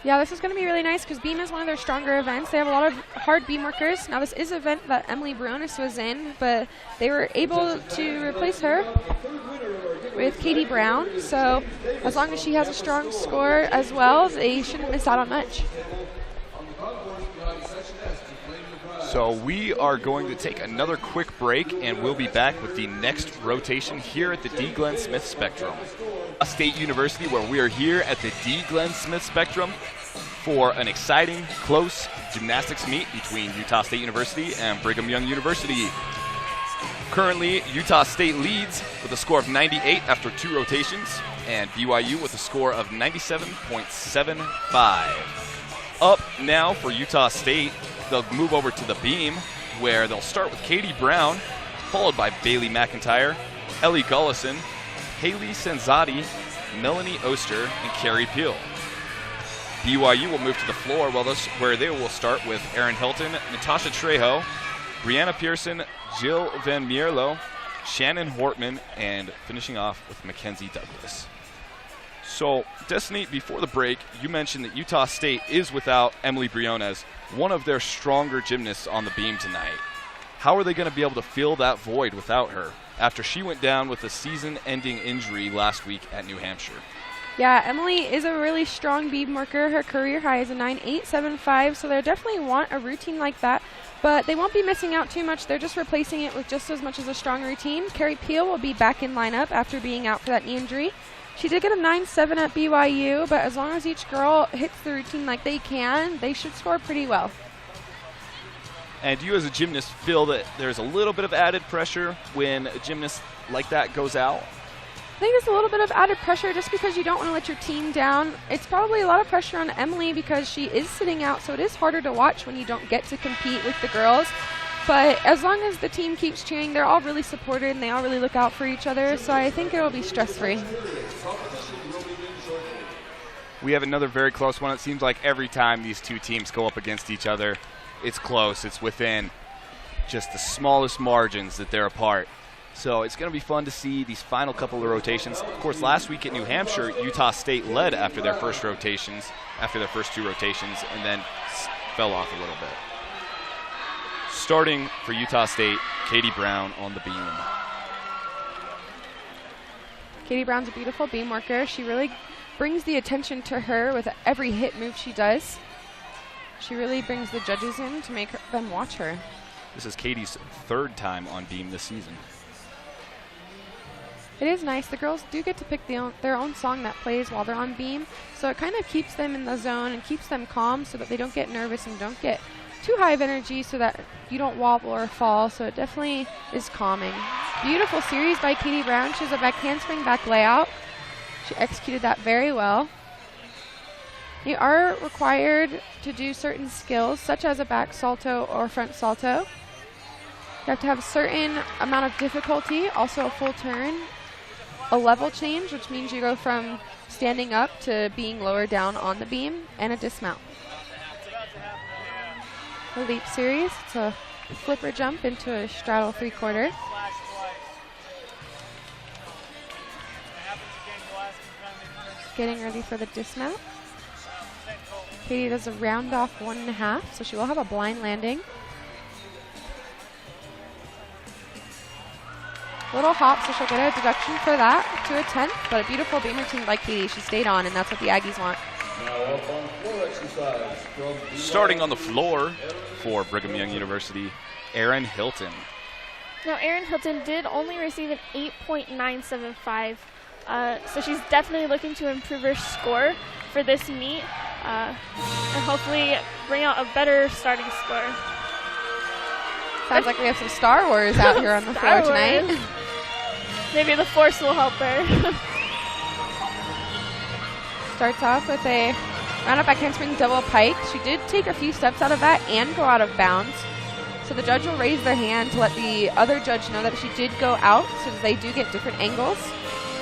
Yeah, this is going to be really nice because beam is one of their stronger events. They have a lot of hard beam workers. Now, this is an event that Emily Brunis was in, but they were able to replace her with Katie Brown. So as long as she has a strong score as well, they shouldn't miss out on much. So we are going to take another quick break, and we'll be back with the next rotation here at the D. Glenn Smith Spectrum. State University, where we are here at the D. Glenn Smith Spectrum for an exciting, close gymnastics meet between Utah State University and Brigham Young University. Currently, Utah State leads with a score of 98 after 2 rotations, and BYU with a score of 97.75. Up now for Utah State, they'll move over to the beam, where they'll start with Katie Brown, followed by Bailey McIntyre, Ellie Gullison, Haley Senzati, Melanie Oster, and Carrie Peel. BYU will move to the floor where they will start with Erin Hilton, Natasha Trejo, Brianna Pearson, Jill Van Mierlo, Shannon Hortman, and finishing off with Mackenzie Douglas. So, Destiny, before the break, you mentioned that Utah State is without Emily Briones, one of their stronger gymnasts on the beam tonight. How are they going to be able to fill that void without her after she went down with a season-ending injury last week at New Hampshire? Yeah, Emily is a really strong beam worker. Her career high is a 9.875, so they definitely want a routine like that. But they won't be missing out too much. They're just replacing it with just as much as a strong routine. Carrie Peel will be back in lineup after being out for that knee injury. She did get a 9.7 at BYU, but as long as each girl hits the routine like they can, they should score pretty well. And do you as a gymnast feel that there's a little bit of added pressure when a gymnast like that goes out? I think it's a little bit of added pressure just because you don't want to let your team down. It's probably a lot of pressure on Emily because she is sitting out, so it is harder to watch when you don't get to compete with the girls. But as long as the team keeps cheering, they're all really supported and they all really look out for each other, so I think it'll be stress-free. We have another very close one. It seems like every time these two teams go up against each other, it's close. It's within just the smallest margins that they're apart. So it's going to be fun to see these final couple of rotations. Of course, last week at New Hampshire, Utah State led after their first 2 rotations, and then fell off a little bit. Starting for Utah State, Katie Brown on the beam. Katie Brown's a beautiful beam worker. She really brings the attention to her with every hit move she does. She really brings the judges in to make them watch her. This is Katie's 3rd time on beam this season. It is nice. The girls do get to pick their own song that plays while they're on beam, so it kind of keeps them in the zone and keeps them calm so that they don't get nervous and don't get too high of energy so that you don't wobble or fall, so it definitely is calming. Beautiful series by Katie Brown. She has a back handspring, back layout. She executed that very well. You are required to do certain skills, such as a back salto or front salto. You have to have a certain amount of difficulty, also a full turn, a level change, which means you go from standing up to being lower down on the beam, and a dismount. The leap series, it's a flipper jump into a straddle 3/4. Getting ready for the dismount. Katie does a round off 1.5, so she will have a blind landing. Little hop, so she'll get a deduction for that to a 10th, but a beautiful beam routine by Katie. She stayed on, and that's what the Aggies want. Now up on floor exercise from Starting on the floor for Brigham Young University, Erin Hilton. Now, Erin Hilton did only receive an 8.975, so she's definitely looking to improve her score for this meet and hopefully bring out a better starting score. Sounds like we have some Star Wars out here on the floor tonight. Maybe the Force will help her. Starts off with a round up back handspring double pike. She did take a few steps out of that and go out of bounds. So the judge will raise their hand to let the other judge know that she did go out, so they do get different angles.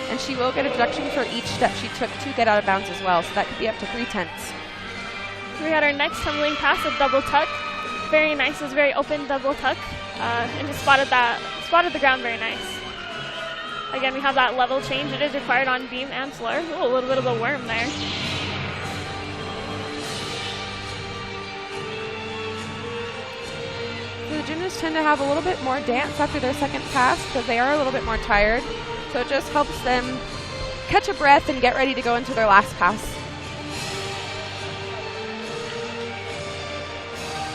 And she will get a deduction for each step she took to get out of bounds as well, so that could be up to 3/10. We got our next tumbling pass, a double tuck. Very nice, it was very open double tuck, and just spotted the ground very nice. Again, we have that level change. It is required on beam and floor. Ooh, a little bit of a worm there. So the gymnasts tend to have a little bit more dance after their second pass because they are a little bit more tired. So it just helps them catch a breath and get ready to go into their last pass.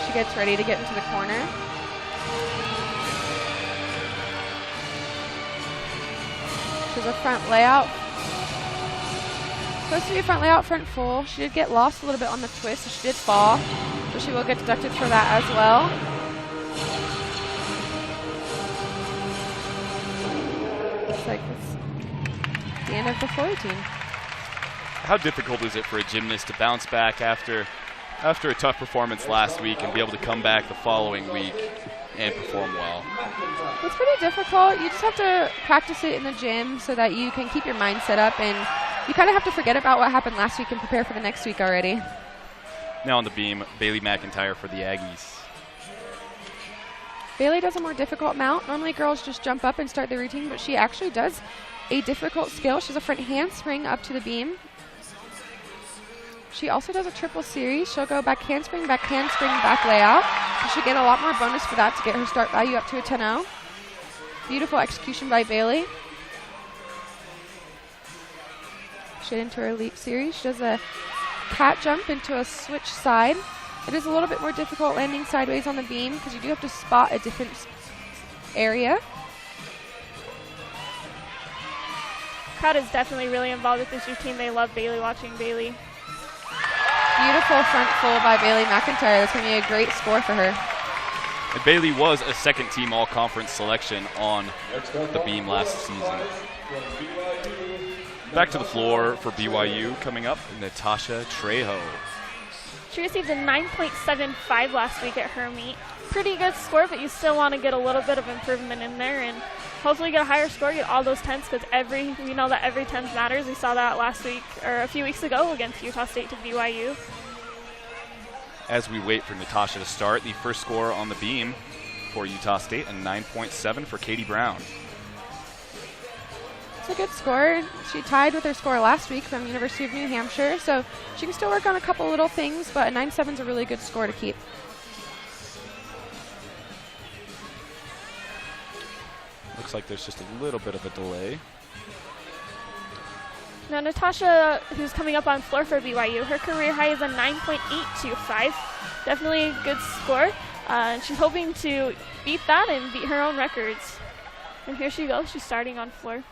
She gets ready to get into the corner. She's a front layout, Supposed to be front layout, front full. She did get lost a little bit on the twist, so she did fall. So she will get deducted for that as well. Looks like it's the end of the floor routine. How difficult is it for a gymnast to bounce back after a tough performance last week and be able to come back the following week and perform well? It's pretty difficult. You just have to practice it in the gym so that you can keep your mind set up, and you kind of have to forget about what happened last week and prepare for the next week already. Now on the beam, Bailey McIntyre for the Aggies. Bailey does a more difficult mount. Normally girls just jump up and start the routine, but she actually does a difficult skill. She has a front handspring up to the beam. She also does a triple series. She'll go back handspring, back layout. So she'll get a lot more bonus for that to get her start value up to a 10-0. Beautiful execution by Bailey. Straight into her leap series. She does a cat jump into a switch side. It is a little bit more difficult landing sideways on the beam because you do have to spot a different area. Crowd is definitely really involved with this routine. They love Bailey, watching Bailey. Beautiful front full by Bailey McIntyre. That's going to be a great score for her. And Bailey was a second-team all-conference selection on the beam last season. Back to the floor for BYU coming up, Natasha Trejo. She received a 9.75 last week at her meet. Pretty good score, but you still want to get a little bit of improvement in there and hopefully get a higher score, get all those 10s, because we know that every 10th matters. We saw that last week, or a few weeks ago, against Utah State to BYU. As we wait for Natasha to start, the first score on the beam for Utah State, a 9.7 for Katie Brown. It's a good score. She tied with her score last week from University of New Hampshire, so she can still work on a couple little things, but a 9.7 is a really good score to keep. Looks like there's just a little bit of a delay. Now Natasha, who's coming up on floor for BYU, her career high is a 9.825. Definitely a good score. And she's hoping to beat that and beat her own records. And here she goes. She's starting on floor.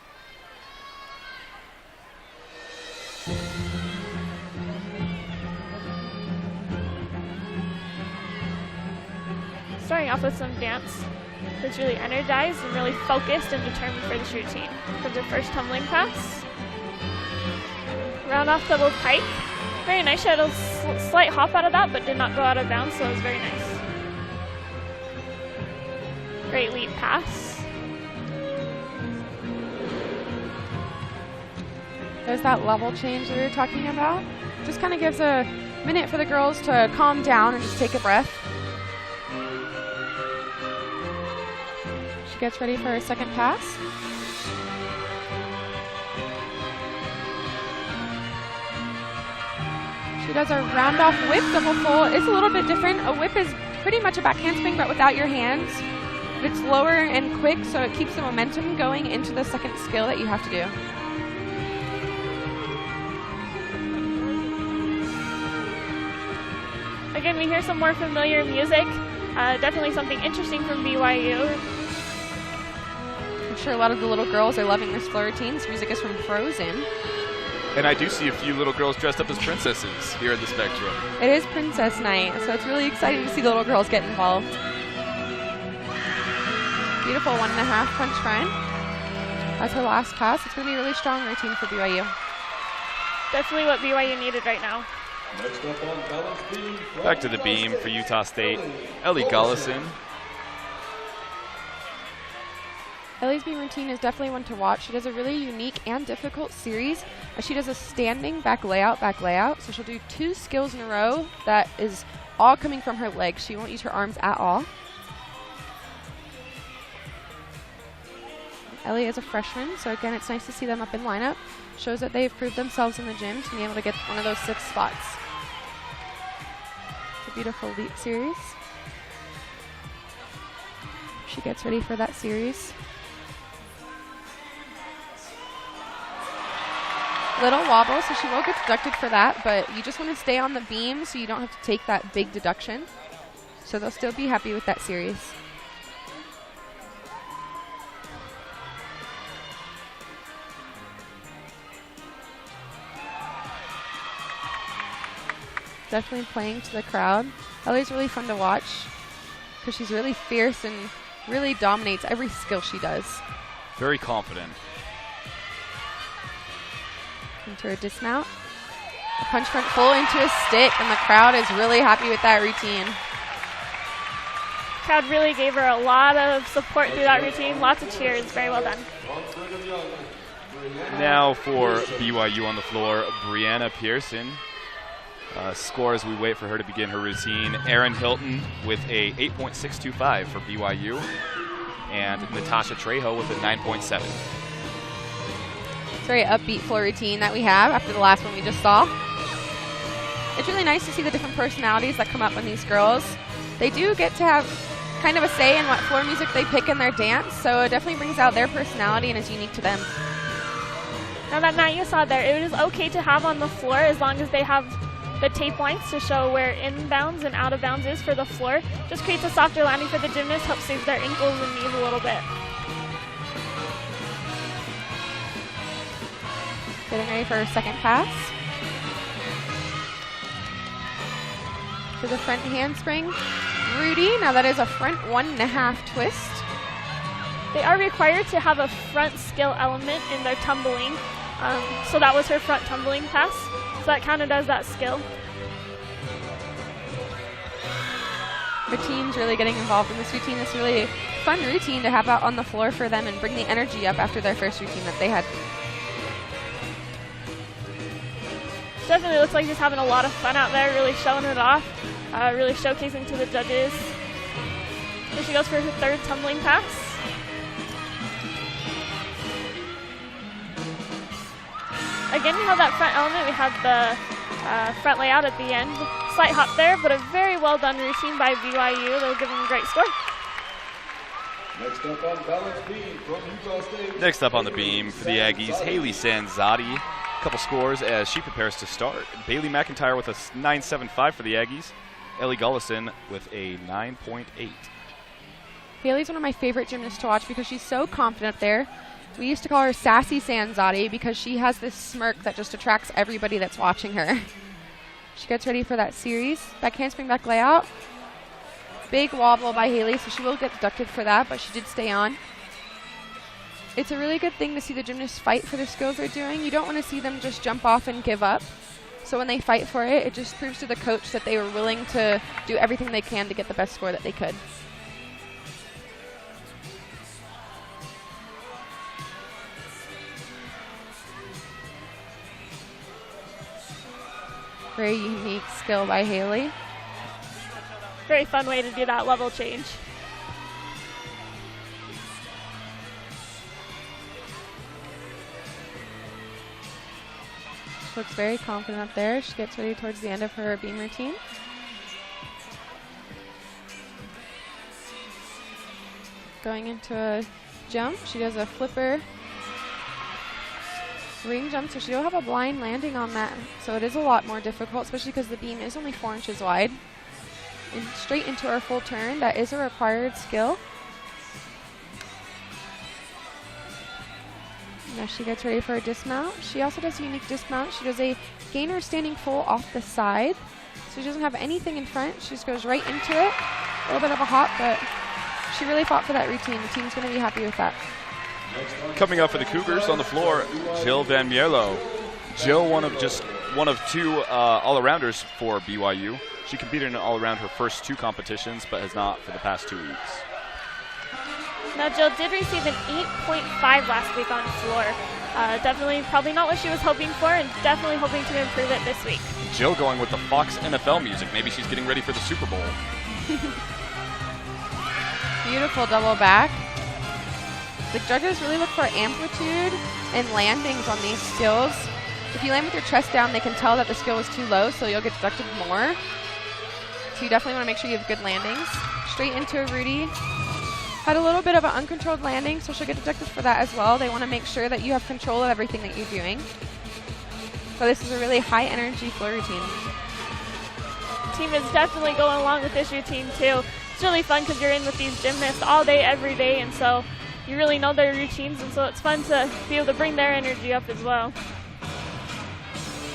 Starting off with some dance that's really energized and really focused and determined for this routine. Comes her first tumbling pass. Round off double pike. Very nice. She had a slight hop out of that, but did not go out of bounds, so it was very nice. Great leap pass. There's that level change that we were talking about. Just kind of gives a minute for the girls to calm down and just take a breath. She gets ready for her second pass. She does a round off whip double full. It's a little bit different. A whip is pretty much a back handspring, but without your hands. It's lower and quick, so it keeps the momentum going into the second skill that you have to do. Again, we hear some more familiar music. Definitely something interesting from BYU. I'm sure a lot of the little girls are loving this floor routine. This music is from Frozen. And I do see a few little girls dressed up as princesses here at the Spectrum. It is Princess Night, so it's really exciting to see the little girls get involved. Beautiful 1.5 French fry. That's her last pass. It's going to be a really strong routine for BYU. Definitely what BYU needed right now. Next up on balance beam. Back to the beam for Utah State, Ellie Gullison. Ellie's beam routine is definitely one to watch. She does a really unique and difficult series. She does a standing back layout. So she'll do 2 skills in a row that is all coming from her legs. She won't use her arms at all. Ellie is a freshman, so again, it's nice to see them up in lineup. Shows that they've proved themselves in the gym to be able to get one of those 6 spots. It's a beautiful leap series. She gets ready for that series. Little wobble, so she will get deducted for that, but you just want to stay on the beam so you don't have to take that big deduction. So they'll still be happy with that series. Definitely playing to the crowd. Ellie's really fun to watch because she's really fierce and really dominates every skill she does. Very confident. Into her dismount. A punch front full into a stick, and the crowd is really happy with that routine. Crowd really gave her a lot of support through that routine. Lots of cheers. Very well done. Now for BYU on the floor, Brianna Pearson. Score as we wait for her to begin her routine. Erin Hilton with a 8.625 for BYU. And Natasha Trejo with a 9.7. It's a very upbeat floor routine that we have after the last one we just saw. It's really nice to see the different personalities that come up in these girls. They do get to have kind of a say in what floor music they pick in their dance, so it definitely brings out their personality and is unique to them. Now that mat you saw there, it is okay to have on the floor as long as they have the tape lines to show where inbounds and out of bounds is for the floor. Just creates a softer landing for the gymnast, helps save their ankles and knees a little bit. Getting ready for her second pass. For the front handspring, Rudy. Now that is a front 1.5 twist. They are required to have a front skill element in their tumbling. So that was her front tumbling pass. So that counted as that skill. The team's really getting involved in this routine. It's a really fun routine to have out on the floor for them and bring the energy up after their first routine that they had. Definitely looks like she's having a lot of fun out there, really showing it off, really showcasing to the judges. Here she goes for her third tumbling pass. Again, we have that front element. We have the front layout at the end. Slight hop there, but a very well done routine by BYU. They'll give them a great score. Next up on balance beam from Utah State. Next up on the beam for the Aggies, Haley Sanzati. A couple scores as she prepares to start. Bailey McIntyre with a 9.75 for the Aggies. Ellie Gullison with a 9.8. Haley's one of my favorite gymnasts to watch because she's so confident there. We used to call her Sassy Sanzati because she has this smirk that just attracts everybody that's watching her. She gets ready for that series. Back handspring, back layout. Big wobble by Haley, so she will get deducted for that, but she did stay on. It's a really good thing to see the gymnasts fight for the skills they're doing. You don't want to see them just jump off and give up. So when they fight for it, it just proves to the coach that they were willing to do everything they can to get the best score that they could. Very unique skill by Haley. Very fun way to do that level change. She looks very confident up there. She gets ready towards the end of her beam routine. Going into a jump, she does a flipper ring jump, so she'll have a blind landing on that. So it is a lot more difficult, especially because the beam is only 4 inches wide. And straight into her full turn, that is a required skill. Now she gets ready for a dismount. She also does a unique dismount. She does a gainer standing full off the side. So she doesn't have anything in front. She just goes right into it. A little bit of a hop, but she really fought for that routine. The team's going to be happy with that. Coming up for the Cougars on the floor, Jill Van Mierlo. Jill, one of two all-arounders for BYU. She competed in all-around her first 2 competitions, but has not for the past 2 weeks. Now Jill did receive an 8.5 last week on floor. Definitely probably not what she was hoping for, and definitely hoping to improve it this week. Jill going with the Fox NFL music. Maybe she's getting ready for the Super Bowl. Beautiful double back. The judges really look for amplitude and landings on these skills. If you land with your chest down, they can tell that the skill was too low, so you'll get deducted more. So you definitely want to make sure you have good landings. Straight into a Rudy. Had a little bit of an uncontrolled landing, so she'll get deducted for that as well. They want to make sure that you have control of everything that you're doing. So this is a really high energy floor routine. The team is definitely going along with this routine too. It's really fun because you're in with these gymnasts all day, every day, and so you really know their routines, and so it's fun to be able to bring their energy up as well.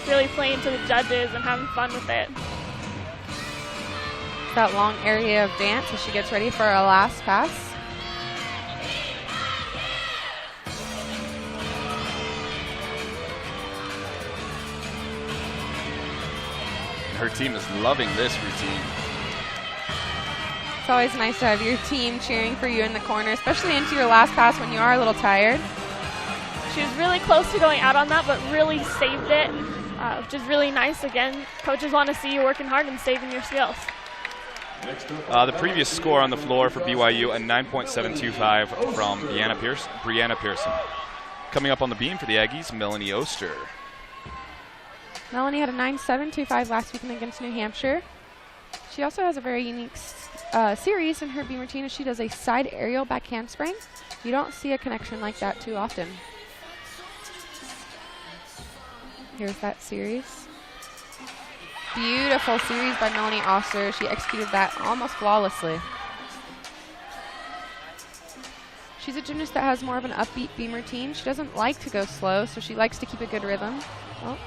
Really playing to the judges and having fun with it. that long area of dance as she gets ready for her last pass. Her team is loving this routine. It's always nice to have your team cheering for you in the corner, especially into your last pass when you are a little tired. She was really close to going out on that, but really saved it, which is really nice. Again, coaches want to see you working hard and saving your skills. The previous score on the floor for BYU, a 9.725 from Brianna Pearson. Coming up on the beam for the Aggies, Melanie Oster. Melanie had a 9.725 last weekend against New Hampshire. She also has a very unique series in her beam routine as she does a side aerial back handspring. You don't see a connection like that too often. Here's that series. Beautiful series by Melanie Oster. She executed that almost flawlessly. She's a gymnast that has more of an upbeat beam routine. She doesn't like to go slow, so she likes to keep a good rhythm. Oh,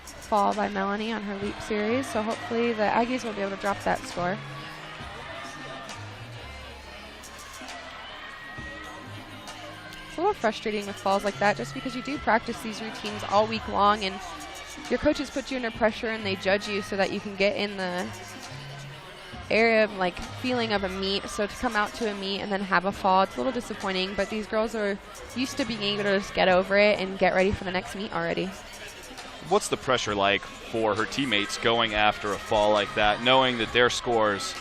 fall by Melanie on her leap series, so hopefully the Aggies will be able to drop that score. It's a little frustrating with falls like that just because you do practice these routines all week long and your coaches put you under pressure and they judge you so that you can get in the area of like feeling of a meet. So to come out to a meet and then have a fall, it's a little disappointing, but these girls are used to being able to just get over it and get ready for the next meet already. What's the pressure like for her teammates going after a fall like that, knowing that their scores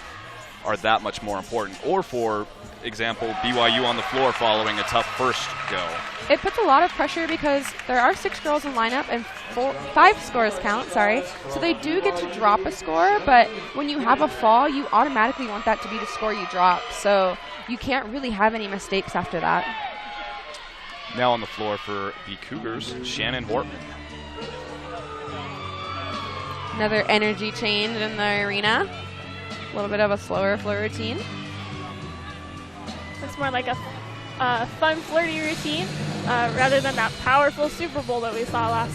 are that much more important? Or for example, BYU on the floor following a tough first go. It puts a lot of pressure because there are 6 girls in lineup and 5 scores count, So they do get to drop a score, but when you have a fall, you automatically want that to be the score you drop. So you can't really have any mistakes after that. Now on the floor for the Cougars, Shannon Hortman. Another energy change in the arena. A little bit of a slower floor routine. It's more like a fun, flirty routine rather than that powerful Super Bowl that we saw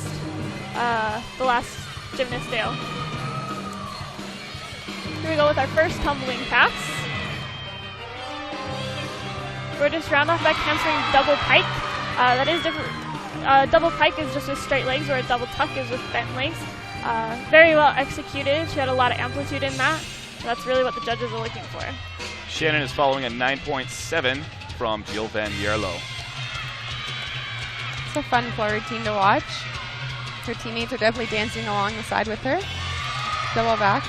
the last Gymnast Dale. Here we go with our first tumbling pass. We're just round off back hamstring double pike. That is different. Double pike is just with straight legs, where a double tuck is with bent legs. Very well executed. She had a lot of amplitude in that. That's really what the judges are looking for. Shannon is following a 9.7 from Jill Van Yerlo. It's a fun floor routine to watch. Her teammates are definitely dancing along the side with her. Double back.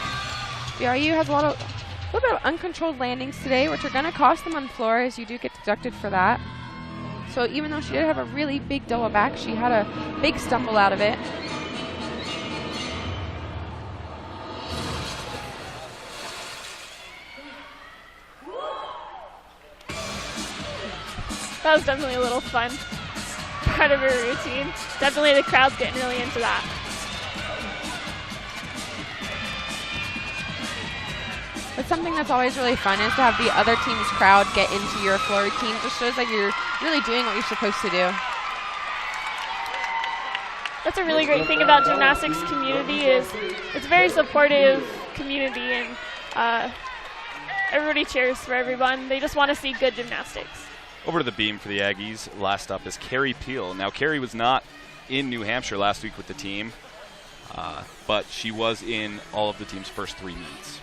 BYU has a little bit of uncontrolled landings today, which are going to cost them on floor, as you do get deducted for that. So even though she did have a really big double back, she had a big stumble out of it. That was definitely a little fun part of her routine. Definitely the crowd's getting really into that. But something that's always really fun is to have the other team's crowd get into your floor routine. It just shows that you're really doing what you're supposed to do. That's a really great thing about gymnastics community is it's a very supportive community, and everybody cheers for everyone. They just want to see good gymnastics. Over to the beam for the Aggies. Last up is Carrie Peel. Now, Carrie was not in New Hampshire last week with the team, but she was in all of the team's first 3 meets.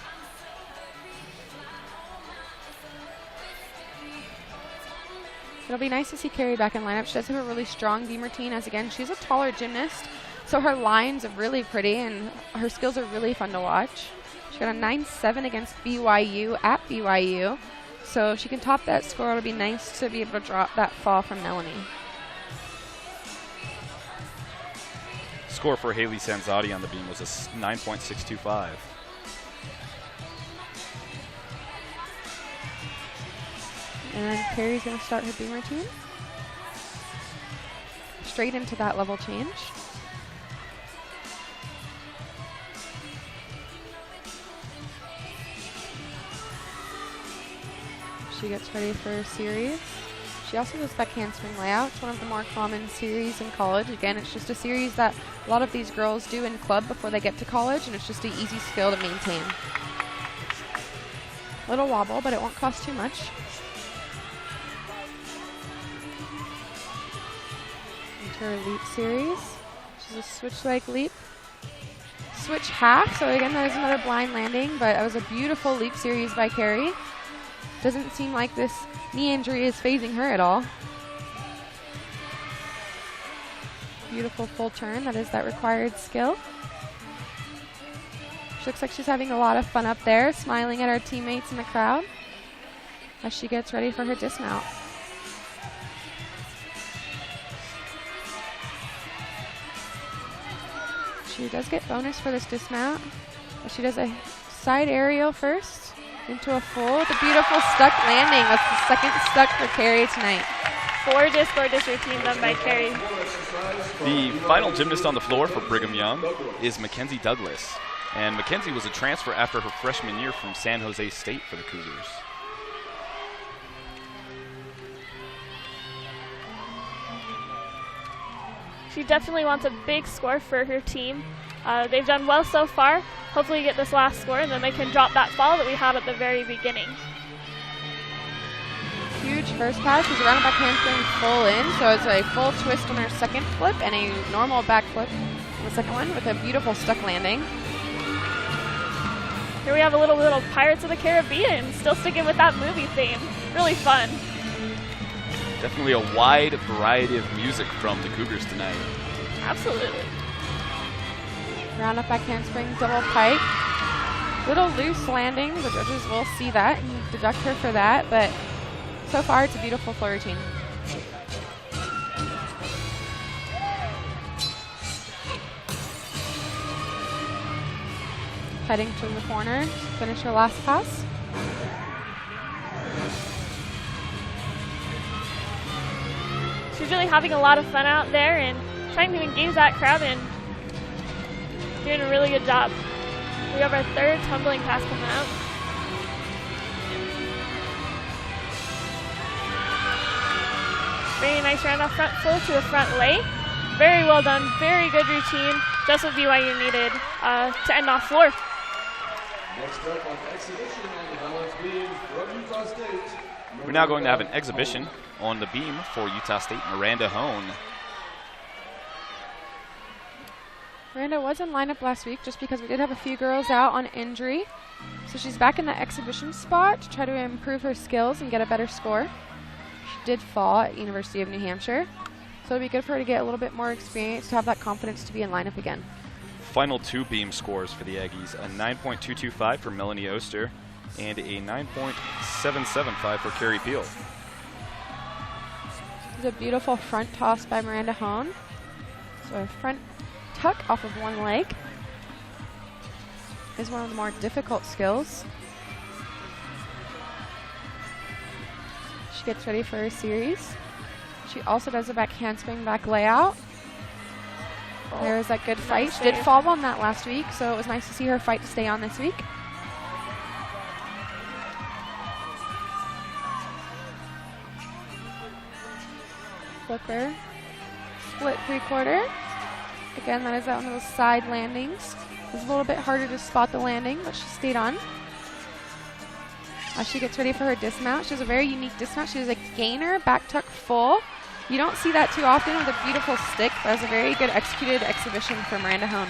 It'll be nice to see Carrie back in lineup. She does have a really strong beam routine, as again, she's a taller gymnast, so her lines are really pretty and her skills are really fun to watch. She got a 9.7 against BYU at BYU. So if she can top that score, it'll be nice to be able to drop that fall from Melanie. Score for Haley Sanzotti on the beam was a 9.625. And Carrie's going to start her beam routine. Straight into that level change. She gets ready for her series. She also does back handspring layout. It's one of the more common series in college. Again, it's just a series that a lot of these girls do in club before they get to college, and it's just an easy skill to maintain. Little wobble, but it won't cost too much. Into her leap series. She's a switch leg leap. Switch half, so again, that is another blind landing, but it was a beautiful leap series by Carrie. Doesn't seem like this knee injury is phasing her at all. Beautiful full turn, that is that required skill. She looks like she's having a lot of fun up there, smiling at her teammates in the crowd as she gets ready for her dismount. She does get bonus for this dismount. She does a side aerial first into a full with a beautiful stuck landing. That's the second stuck for Carrie tonight. Gorgeous, gorgeous routine done by Carrie. The final gymnast on the floor for Brigham Young is Mackenzie Douglas. And Mackenzie was a transfer after her freshman year from San Jose State for the Cougars. She definitely wants a big score for her team. They've done well so far. Hopefully get this last score and then they can drop that fall that we had at the very beginning. Huge first pass. She's around back handspring full in, so it's a full twist on her second flip and a normal back flip on the second one with a beautiful stuck landing. Here we have a little Pirates of the Caribbean, still sticking with that movie theme. Really fun. Definitely a wide variety of music from the Cougars tonight. Absolutely. Round up back handspring, double pike. Little loose landing. The judges will see that and deduct her for that, but so far it's a beautiful floor routine. Heading to the corner, finish her last pass. She's really having a lot of fun out there and trying to engage that crowd and doing a really good job. We have our third tumbling pass coming out. Very nice round off front full to a front lay. Very well done, very good routine. Just what BYU needed to end off floor. Next up on exhibition on the balance beam from Utah State. We're now going to have an exhibition on the beam for Utah State, Miranda Hone. Miranda was in lineup last week just because we did have a few girls out on injury. So she's back in the exhibition spot to try to improve her skills and get a better score. She did fall at University of New Hampshire. So it'll be good for her to get a little bit more experience to have that confidence to be in lineup again. Final two beam scores for the Aggies, a 9.225 for Melanie Oster and a 9.775 for Carrie Peel. This is a beautiful front toss by Miranda Hone. So a front tuck off of one leg is one of the more difficult skills. She gets ready for her series. She also does a back handspring, back layout. There's that good fight. She did fall on that last week, so it was nice to see her fight to stay on this week. Flipper, split three-quarter. Again, that is one of those side landings. It's a little bit harder to spot the landing, but she stayed on. As she gets ready for her dismount, she has a very unique dismount. She has a gainer, back tuck full. You don't see that too often with a beautiful stick, but it's a very good executed exhibition for Miranda Hone.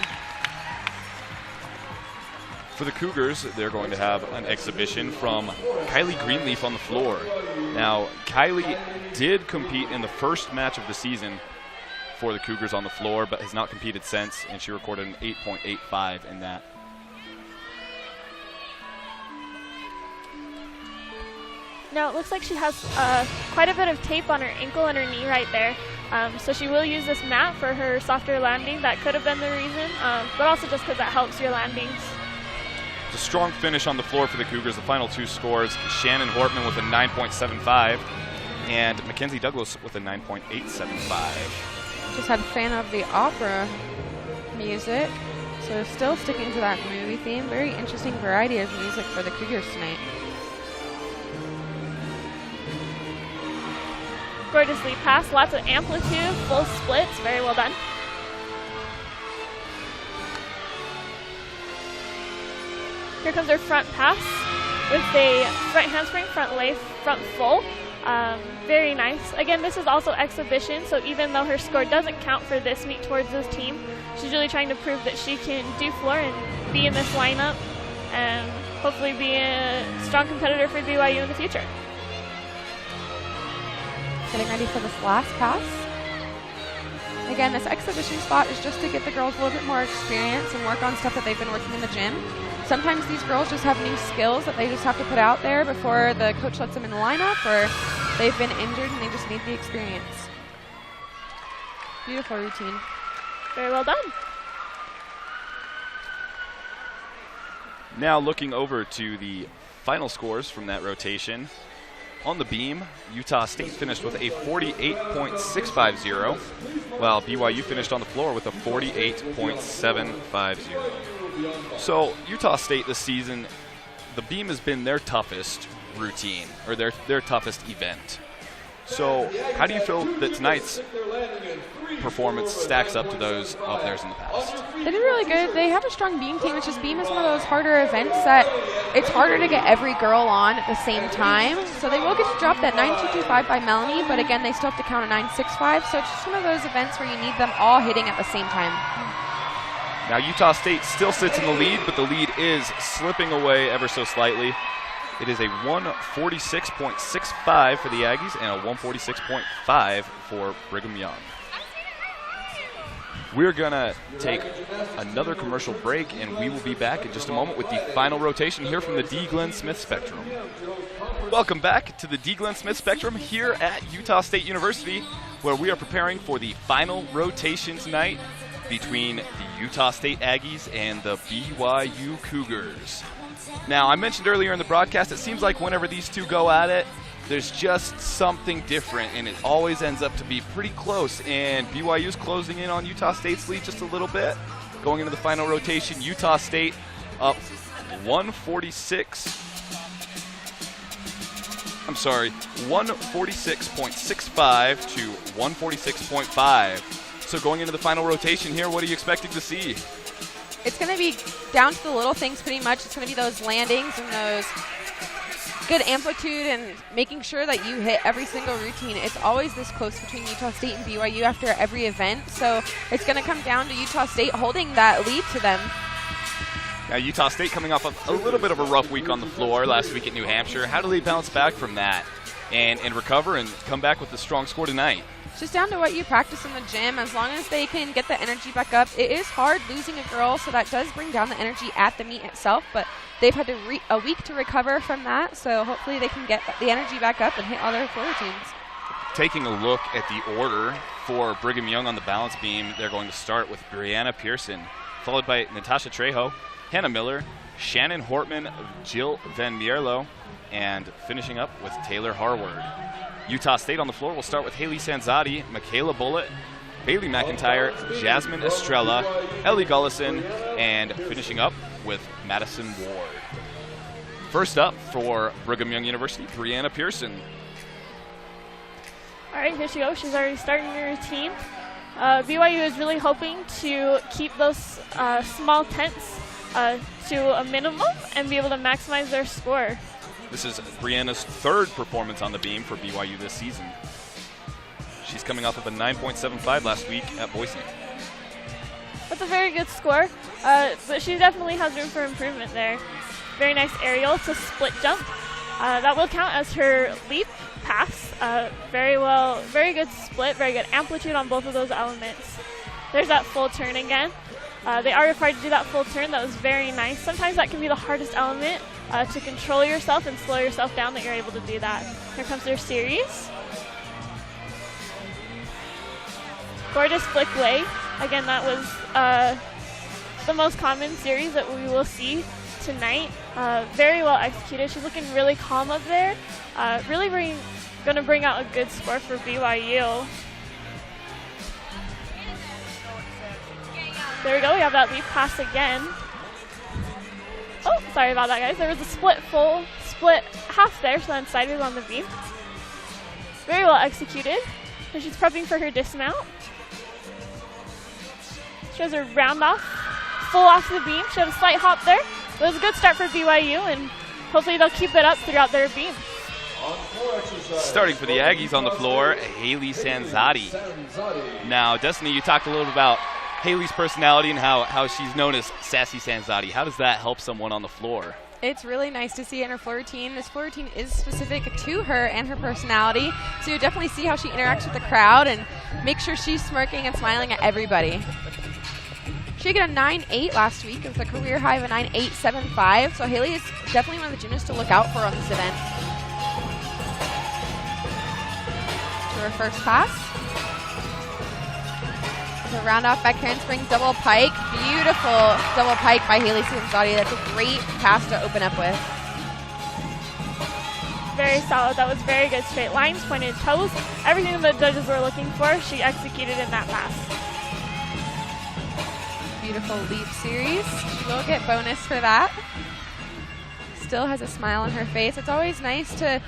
For the Cougars, they're going to have an exhibition from Kylie Greenleaf on the floor. Now, Kylie did compete in the first match of the season for the Cougars on the floor, but has not competed since, and she recorded an 8.85 in that. Now it looks like she has quite a bit of tape on her ankle and her knee right there. So she will use this mat for her softer landing. That could have been the reason, but also just because that helps your landings. It's a strong finish on the floor for the Cougars. The final two scores, Shannon Hortman with a 9.75 and Mackenzie Douglas with a 9.875. Just had a fan of the opera music, so still sticking to that movie theme. Very interesting variety of music for the Cougars tonight. Gorgeous lead pass, lots of amplitude, full splits, very well done. Here comes her front pass. with a front handspring, front lay, front full. Very nice. Again, this is also exhibition, so even though her score doesn't count for this meet towards this team, she's really trying to prove that she can do floor and be in this lineup and hopefully be a strong competitor for BYU in the future. Getting ready for this last pass. Again, this exhibition spot is just to get the girls a little bit more experience and work on stuff that they've been working in the gym. Sometimes these girls just have new skills that they just have to put out there before the coach lets them in the lineup, or they've been injured and they just need the experience. Beautiful routine. Very well done. Now looking over to the final scores from that rotation. On the beam, Utah State finished with a 48.650, while BYU finished on the floor with a 48.750. So Utah State this season, the beam has been their toughest routine, or their toughest event. So how do you feel that tonight's performance stacks up to those of theirs in the past? They did really good. They have a strong beam team. It's just beam is one of those harder events that it's harder to get every girl on at the same time. So they will get to drop that 9225 by Melanie, but again, they still have to count a 965. So it's just one of those events where you need them all hitting at the same time. Now Utah State still sits in the lead, but the lead is slipping away ever so slightly. It is a 146.65 for the Aggies and a 146.5 for Brigham Young. We're going to take another commercial break, and we will be back in just a moment with the final rotation here from the D. Glenn Smith Spectrum. Welcome back to the D. Glenn Smith Spectrum here at Utah State University, where we are preparing for the final rotation tonight between the Utah State Aggies and the BYU Cougars. Now, I mentioned earlier in the broadcast, it seems like whenever these two go at it, there's just something different, and it always ends up to be pretty close. And BYU's closing in on Utah State's lead just a little bit. Going into the final rotation, Utah State up 146.65 to 146.5. So going into the final rotation here, what are you expecting to see? It's going to be down to the little things pretty much. It's going to be those landings and those good amplitude and making sure that you hit every single routine. It's always this close between Utah State and BYU after every event. So it's going to come down to Utah State holding that lead to them. Now Utah State coming off of a little bit of a rough week on the floor last week at New Hampshire. How do they bounce back from that and recover and come back with a strong score tonight? Just down to what you practice in the gym. As long as they can get the energy back up. It is hard losing a girl, so that does bring down the energy at the meet itself, but they've had a week to recover from that, so hopefully they can get the energy back up and hit all their floor routines. Taking a look at the order for Brigham Young on the balance beam, they're going to start with Brianna Pearson, followed by Natasha Trejo, Hannah Miller, Shannon Hortman, Jill Van Mierlo, and finishing up with Taylor Harward. Utah State on the floor will start with Haley Sanzati, Michaela Bullitt, Bailey McIntyre, Jasmine Estrella, Ellie Gullison, and finishing up with Madison Ward. First up for Brigham Young University, Brianna Pearson. All right, here she goes. She's already starting her routine. BYU is really hoping to keep those small tents to a minimum and be able to maximize their score. This is Brianna's third performance on the beam for BYU this season. She's coming off of a 9.75 last week at Boise. That's a very good score, but she definitely has room for improvement there. Very nice aerial. It's a split jump. That will count as her leap pass. Very good split, very good amplitude on both of those elements. There's that full turn again. They are required to do that full turn. That was very nice. Sometimes that can be the hardest element to control yourself and slow yourself down, that you're able to do that. Here comes their series. Gorgeous flick lay. Again, that was the most common series that we will see tonight. Very well executed. She's looking really calm up there. Really going to bring out a good score for BYU. There we go. We have that leap pass again. Oh, sorry about that, guys. There was a split half there, so then sideways on the beam. Very well executed. And she's prepping for her dismount. She has her round off, full off the beam. She had a slight hop there. It was a good start for BYU, and hopefully they'll keep it up throughout their beam. Starting for the Aggies on the floor, Haley Sanzati. Now, Destiny, you talked a little bit about Haley's personality and how she's known as Sassy Sanzati. How does that help someone on the floor? It's really nice to see in her floor routine. This floor routine is specific to her and her personality, so you definitely see how she interacts with the crowd and make sure she's smirking and smiling at everybody. She got a 9.8 last week. It was a career high of a 9.875, so Haley is definitely one of the gymnasts to look out for on this event. To her first pass. The round off back handspring double pike. Beautiful double pike by Haley Sanzati. That's a great pass to open up with. Very solid. That was very good. Straight lines, pointed toes. Everything the judges were looking for, she executed in that pass. Beautiful leap series. She will get bonus for that. Still has a smile on her face. It's always nice to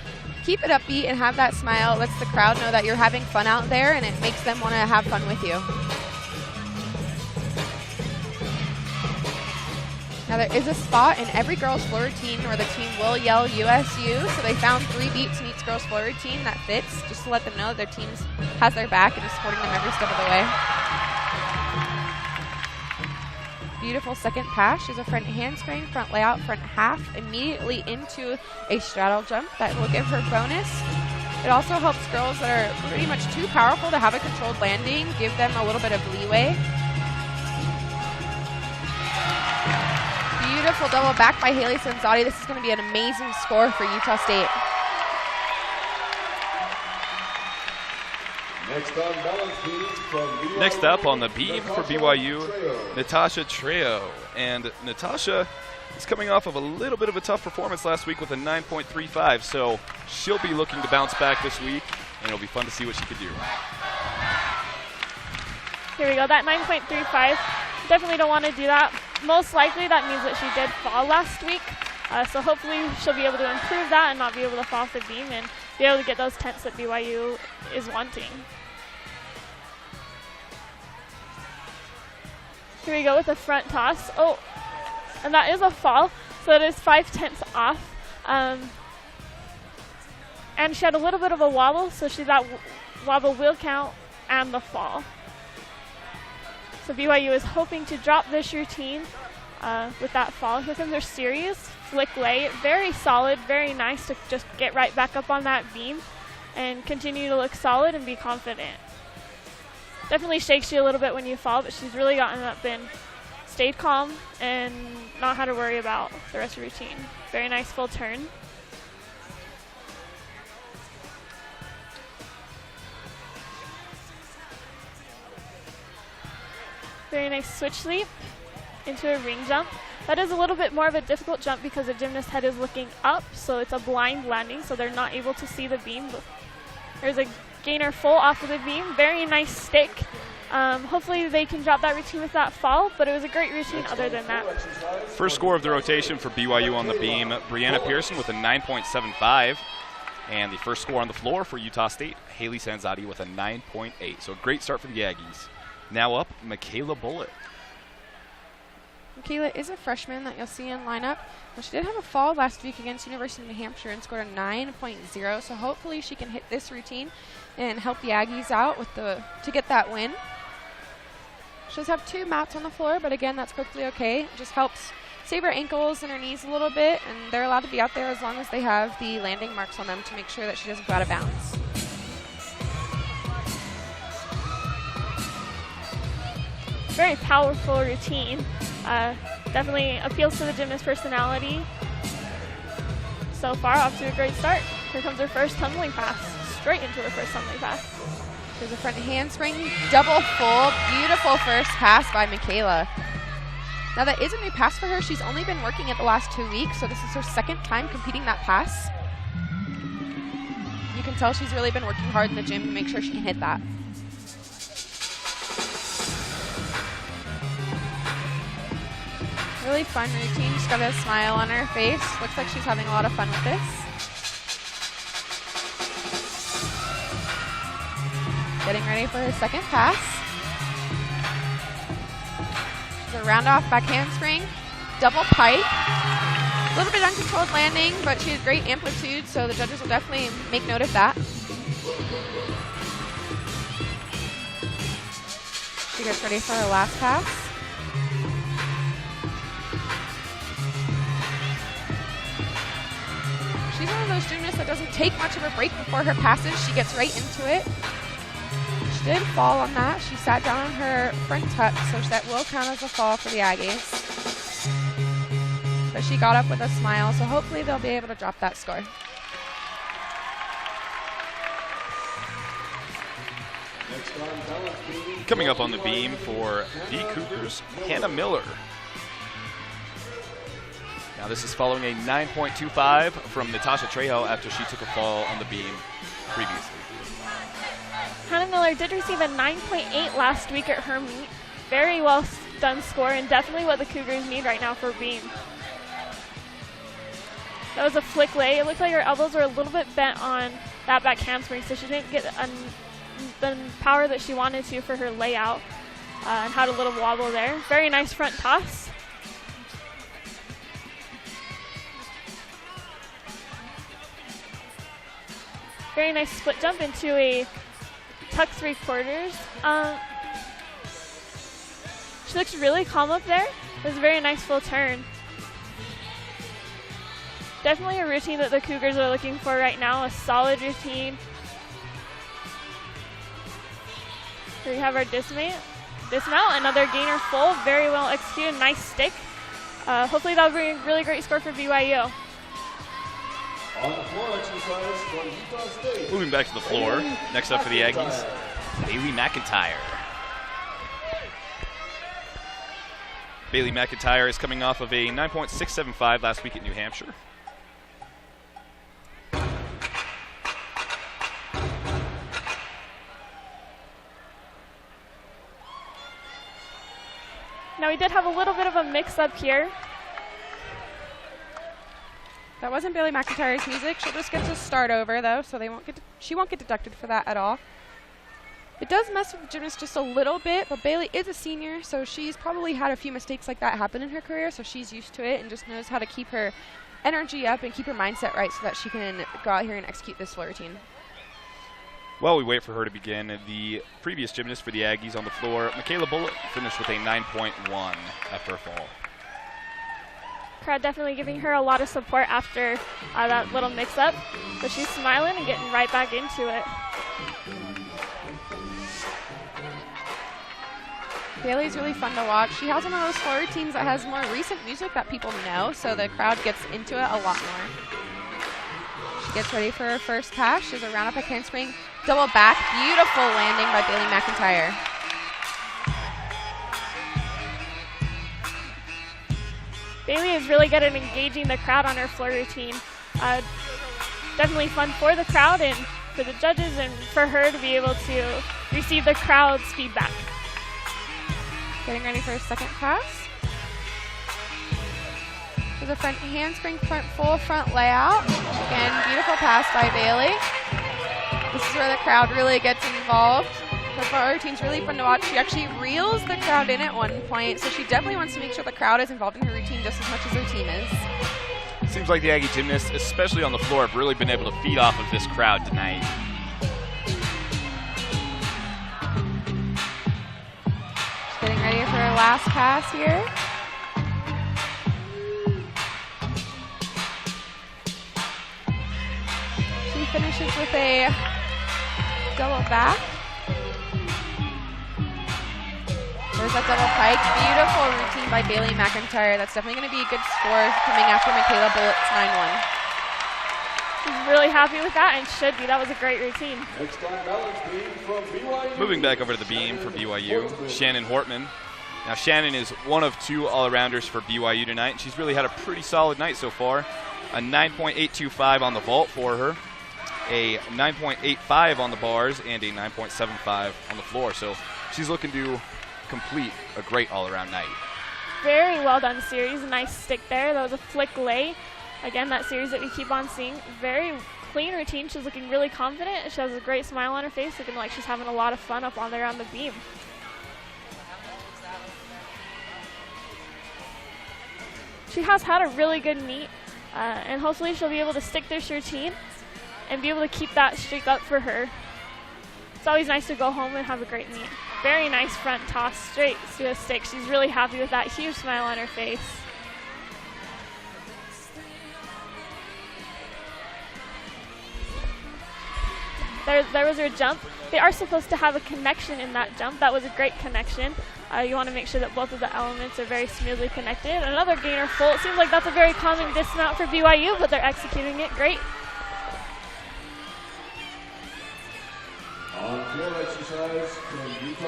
keep it upbeat and have that smile. It lets the crowd know that you're having fun out there, and it makes them want to have fun with you. Now there is a spot in every girls' floor routine where the team will yell USU, so they found 3 beats in each girls' floor routine that fits, just to let them know that their team has their back and is supporting them every step of the way. Beautiful second pass. She's a front handspring, front layout, front half, immediately into a straddle jump that will give her bonus. It also helps girls that are pretty much too powerful to have a controlled landing, give them a little bit of leeway. Beautiful double back by Haley Sanzati. This is going to be an amazing score for Utah State. Next up on the beam for BYU, Natasha Trejo. And Natasha is coming off of a little bit of a tough performance last week with a 9.35, so she'll be looking to bounce back this week, and it'll be fun to see what she can do. Here we go, that 9.35. Definitely don't want to do that. Most likely that means that she did fall last week, so hopefully she'll be able to improve that and not be able to fall off the beam and be able to get those tenths that BYU is wanting. Here we go with the front toss. Oh, and that is a fall, so it is 5/10 off. And she had a little bit of a wobble, so that wobble will count and the fall. So BYU is hoping to drop this routine with that fall. Here comes their series, flick lay. Very solid, very nice to just get right back up on that beam and continue to look solid and be confident. Definitely shakes you a little bit when you fall, but she's really gotten up and stayed calm and not had to worry about the rest of the routine. Very nice full turn. Very nice switch leap into a ring jump. That is a little bit more of a difficult jump because the gymnast head is looking up, so it's a blind landing, so they're not able to see the beam. There's a gainer full off of the beam. Very nice stick. Hopefully they can drop that routine with that fall, but it was a great routine other than that. First score of the rotation for BYU on the beam, Brianna Pearson with a 9.75. And the first score on the floor for Utah State, Haley Sanzati with a 9.8. So a great start for the Aggies. Now up, Michaela Bullitt. Michaela is a freshman that you'll see in lineup. Well, she did have a fall last week against University of New Hampshire and scored a 9.0, so hopefully she can hit this routine and help the Aggies out with to get that win. She does have 2 mats on the floor, but again, that's perfectly okay. It just helps save her ankles and her knees a little bit, and they're allowed to be out there as long as they have the landing marks on them to make sure that she doesn't go out of bounds. Very powerful routine. Definitely appeals to the gymnast personality. So far, off to a great start. Here comes her first tumbling pass. Straight into her first tumbling pass. There's a front handspring, double full, beautiful first pass by Michaela. Now that is a new pass for her. She's only been working it the last 2 weeks, so this is her second time competing that pass. You can tell she's really been working hard in the gym to make sure she can hit that. Really fun routine. She's got a smile on her face. Looks like she's having a lot of fun with this. Getting ready for her second pass. She's a round off back handspring, double pike. A little bit uncontrolled landing, but she has great amplitude, so the judges will definitely make note of that. She gets ready for her last pass. She's one of those gymnasts that doesn't take much of a break before her passes. She gets right into it. She did fall on that. She sat down on her front tuck, so that will count as a fall for the Aggies. But she got up with a smile, so hopefully they'll be able to drop that score. Coming up on the beam for the Cougars, Hannah Miller. Now this is following a 9.25 from Natasha Trejo after she took a fall on the beam previously. Hannah Miller did receive a 9.8 last week at her meet. Very well done score, and definitely what the Cougars need right now for beam. That was a flick lay. It looked like her elbows were a little bit bent on that back handspring, so she didn't get the power that she wanted to for her layout, and had a little wobble there. Very nice front toss. Very nice split jump into a tuck 3/4. She looks really calm up there. It was a very nice full turn. Definitely a routine that the Cougars are looking for right now, a solid routine. Here we have our dismount, another gainer full, very well executed, nice stick. Hopefully that'll bring a really great score for BYU. On the floor exercise from Utah State. Moving back to the floor, next up for the Aggies, Bailey McIntyre. Bailey McIntyre is coming off of a 9.675 last week at New Hampshire. Now we did have a little bit of a mix-up here. That wasn't Bailey McIntyre's music. She'll just get to start over though, so she won't get deducted for that at all. It does mess with the gymnast just a little bit, but Bailey is a senior, so she's probably had a few mistakes like that happen in her career, so she's used to it and just knows how to keep her energy up and keep her mindset right so that she can go out here and execute this full routine. While we wait for her to begin, the previous gymnast for the Aggies on the floor, Michaela Bullitt, finished with a 9.1 after a fall. Crowd definitely giving her a lot of support after that little mix-up, but she's smiling and getting right back into it. Bailey's really fun to watch. She has one of those floor routines that has more recent music that people know, so the crowd gets into it a lot more. She gets ready for her first pass. She has a round up a handspring, double back. Beautiful landing by Bailey McIntyre. Bailey is really good at engaging the crowd on her floor routine. Definitely fun for the crowd and for the judges and for her to be able to receive the crowd's feedback. Getting ready for her second pass. There's a front handspring, full front layout. Again, beautiful pass by Bailey. This is where the crowd really gets involved. Her floor routine's really fun to watch. She actually reels the crowd in at one point, so she definitely wants to make sure the crowd is involved in her routine just as much as her team is. Seems like the Aggie gymnasts, especially on the floor, have really been able to feed off of this crowd tonight. Getting ready for her last pass here. She finishes with a double back. There's that double pike. Beautiful routine by Bailey McIntyre. That's definitely going to be a good score coming after Michaela Bullitt's 9-1. She's really happy with that and should be. That was a great routine. Next on balance beam from BYU. Moving back over to the beam for BYU, Shannon Hortman. Now Shannon is one of two all-arounders for BYU tonight, and she's really had a pretty solid night so far. A 9.825 on the vault for her, a 9.85 on the bars, and a 9.75 on the floor. So she's looking to complete a great all-around night. Very well done series. Nice stick there. That was a flick lay. Again, that series that we keep on seeing. Very clean routine. She's looking really confident. She has a great smile on her face, looking like she's having a lot of fun up on there on the beam. She has had a really good meet. And hopefully she'll be able to stick this routine and be able to keep that streak up for her. It's always nice to go home and have a great meet. Very nice front toss straight to a stick. She's really happy with that huge smile on her face. There was her jump. They are supposed to have a connection in that jump. That was a great connection. You want to make sure that both of the elements are very smoothly connected. Another gainer full. It seems like that's a very common dismount for BYU, but they're executing it great.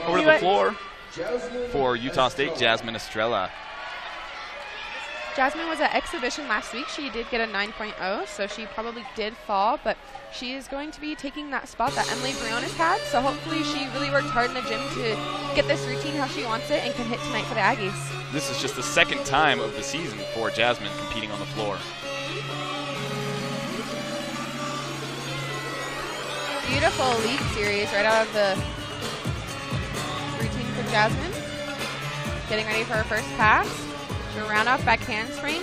Over to the floor for Utah State, Jasmine Estrella. Jasmine was at exhibition last week. She did get a 9.0, so she probably did fall, but she is going to be taking that spot that Emily Briones had. So hopefully she really worked hard in the gym to get this routine how she wants it and can hit tonight for the Aggies. This is just the second time of the season for Jasmine competing on the floor. Beautiful lead series right out of the routine for Jasmine. Getting ready for her first pass. She'll round off back handspring.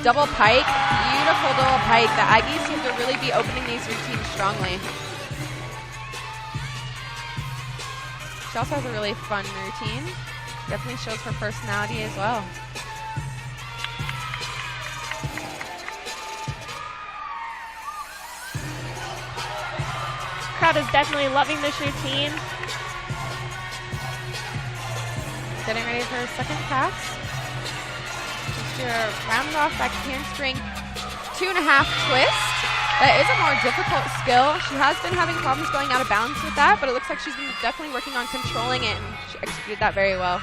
Double pike. Beautiful double pike. The Aggies seem to really be opening these routines strongly. She also has a really fun routine. Definitely shows her personality as well. Crowd is definitely loving this routine. Getting ready for her second pass. Just do a round off back handspring 2.5 twist. That is a more difficult skill. She has been having problems going out of bounds with that, but it looks like she's been definitely working on controlling it, and she executed that very well.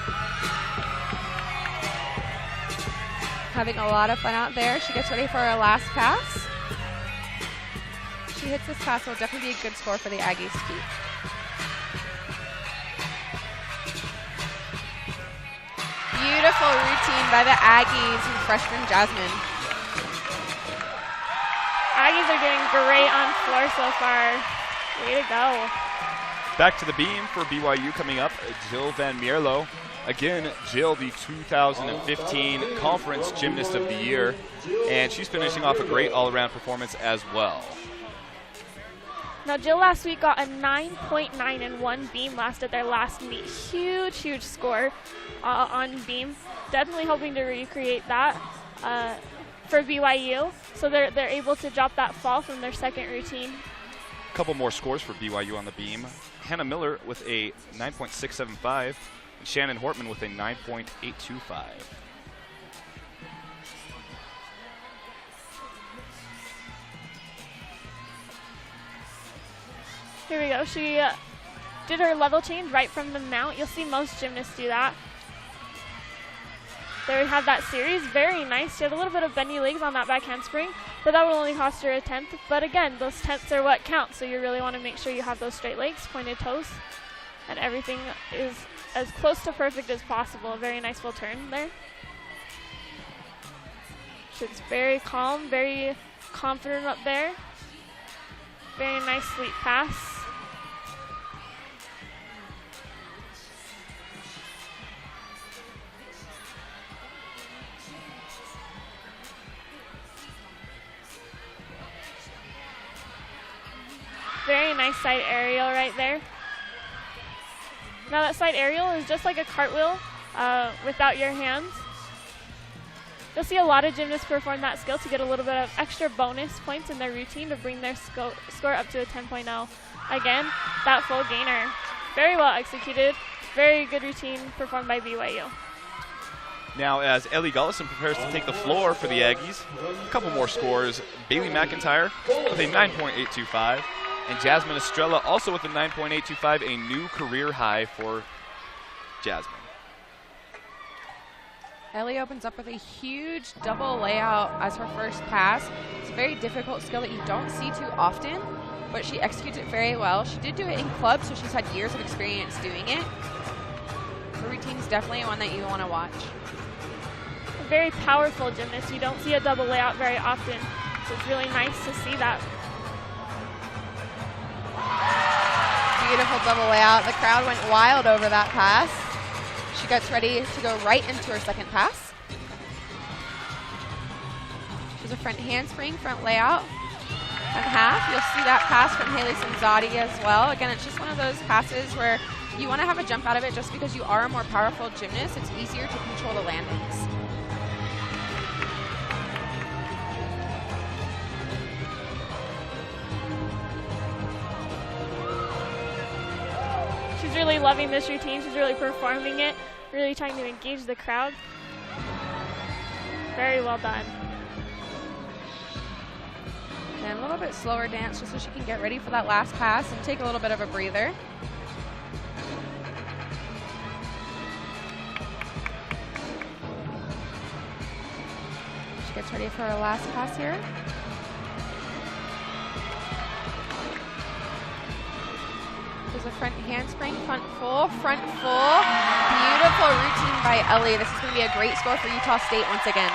Having a lot of fun out there. She gets ready for her last pass. If she hits this pass, it will definitely be a good score for the Aggies to keep. Beautiful routine by the Aggies and freshman Jasmine. Aggies are doing great on floor so far. Way to go. Back to the beam for BYU coming up, Jill Van Mierlo. Again, Jill, the 2015 Conference Gymnast of the Year, and she's finishing off a great all-around performance as well. Now, Jill last week got a 9.9 in one beam at their last meet. Huge, huge score on beam. Definitely hoping to recreate that for BYU. So they're able to drop that fall from their second routine. A couple more scores for BYU on the beam. Hannah Miller with a 9.675, and Shannon Hortman with a 9.825. Here we go. She did her level change right from the mount. You'll see most gymnasts do that. There we have that series. Very nice. She had a little bit of bendy legs on that back handspring, but that will only cost her a 10th. But again, those 10ths are what count, so you really want to make sure you have those straight legs, pointed toes, and everything is as close to perfect as possible. A very nice full turn there. She's very calm, very confident up there. Very nice sweep pass. Very nice side aerial right there. Now that side aerial is just like a cartwheel without your hands. You'll see a lot of gymnasts perform that skill to get a little bit of extra bonus points in their routine to bring their score up to a 10.0. Again, that full gainer. Very well executed. Very good routine performed by BYU. Now, as Ellie Gullison prepares to take the floor for the Aggies, a couple more scores. Bailey McIntyre with a 9.825, and Jasmine Estrella also with a 9.825, a new career high for Jasmine. Ellie opens up with a huge double layout as her first pass. It's a very difficult skill that you don't see too often, but she executes it very well. She did do it in club, so she's had years of experience doing it. Her routine is definitely one that you want to watch. A very powerful gymnast. You don't see a double layout very often, so it's really nice to see that. Beautiful double layout. The crowd went wild over that pass. She gets ready to go right into her second pass. She's There's a front handspring, front layout, and half. You'll see that pass from Haley Simzadi as well. Again, it's just one of those passes where you want to have a jump out of it just because you are a more powerful gymnast. It's easier to control the landings. She's really loving this routine. She's really performing it, really trying to engage the crowd. Very well done. And a little bit slower dance just so she can get ready for that last pass and take a little bit of a breather. She gets ready for her last pass here. There's a front handspring, front full, front full. Beautiful routine by Ellie. This is going to be a great score for Utah State once again.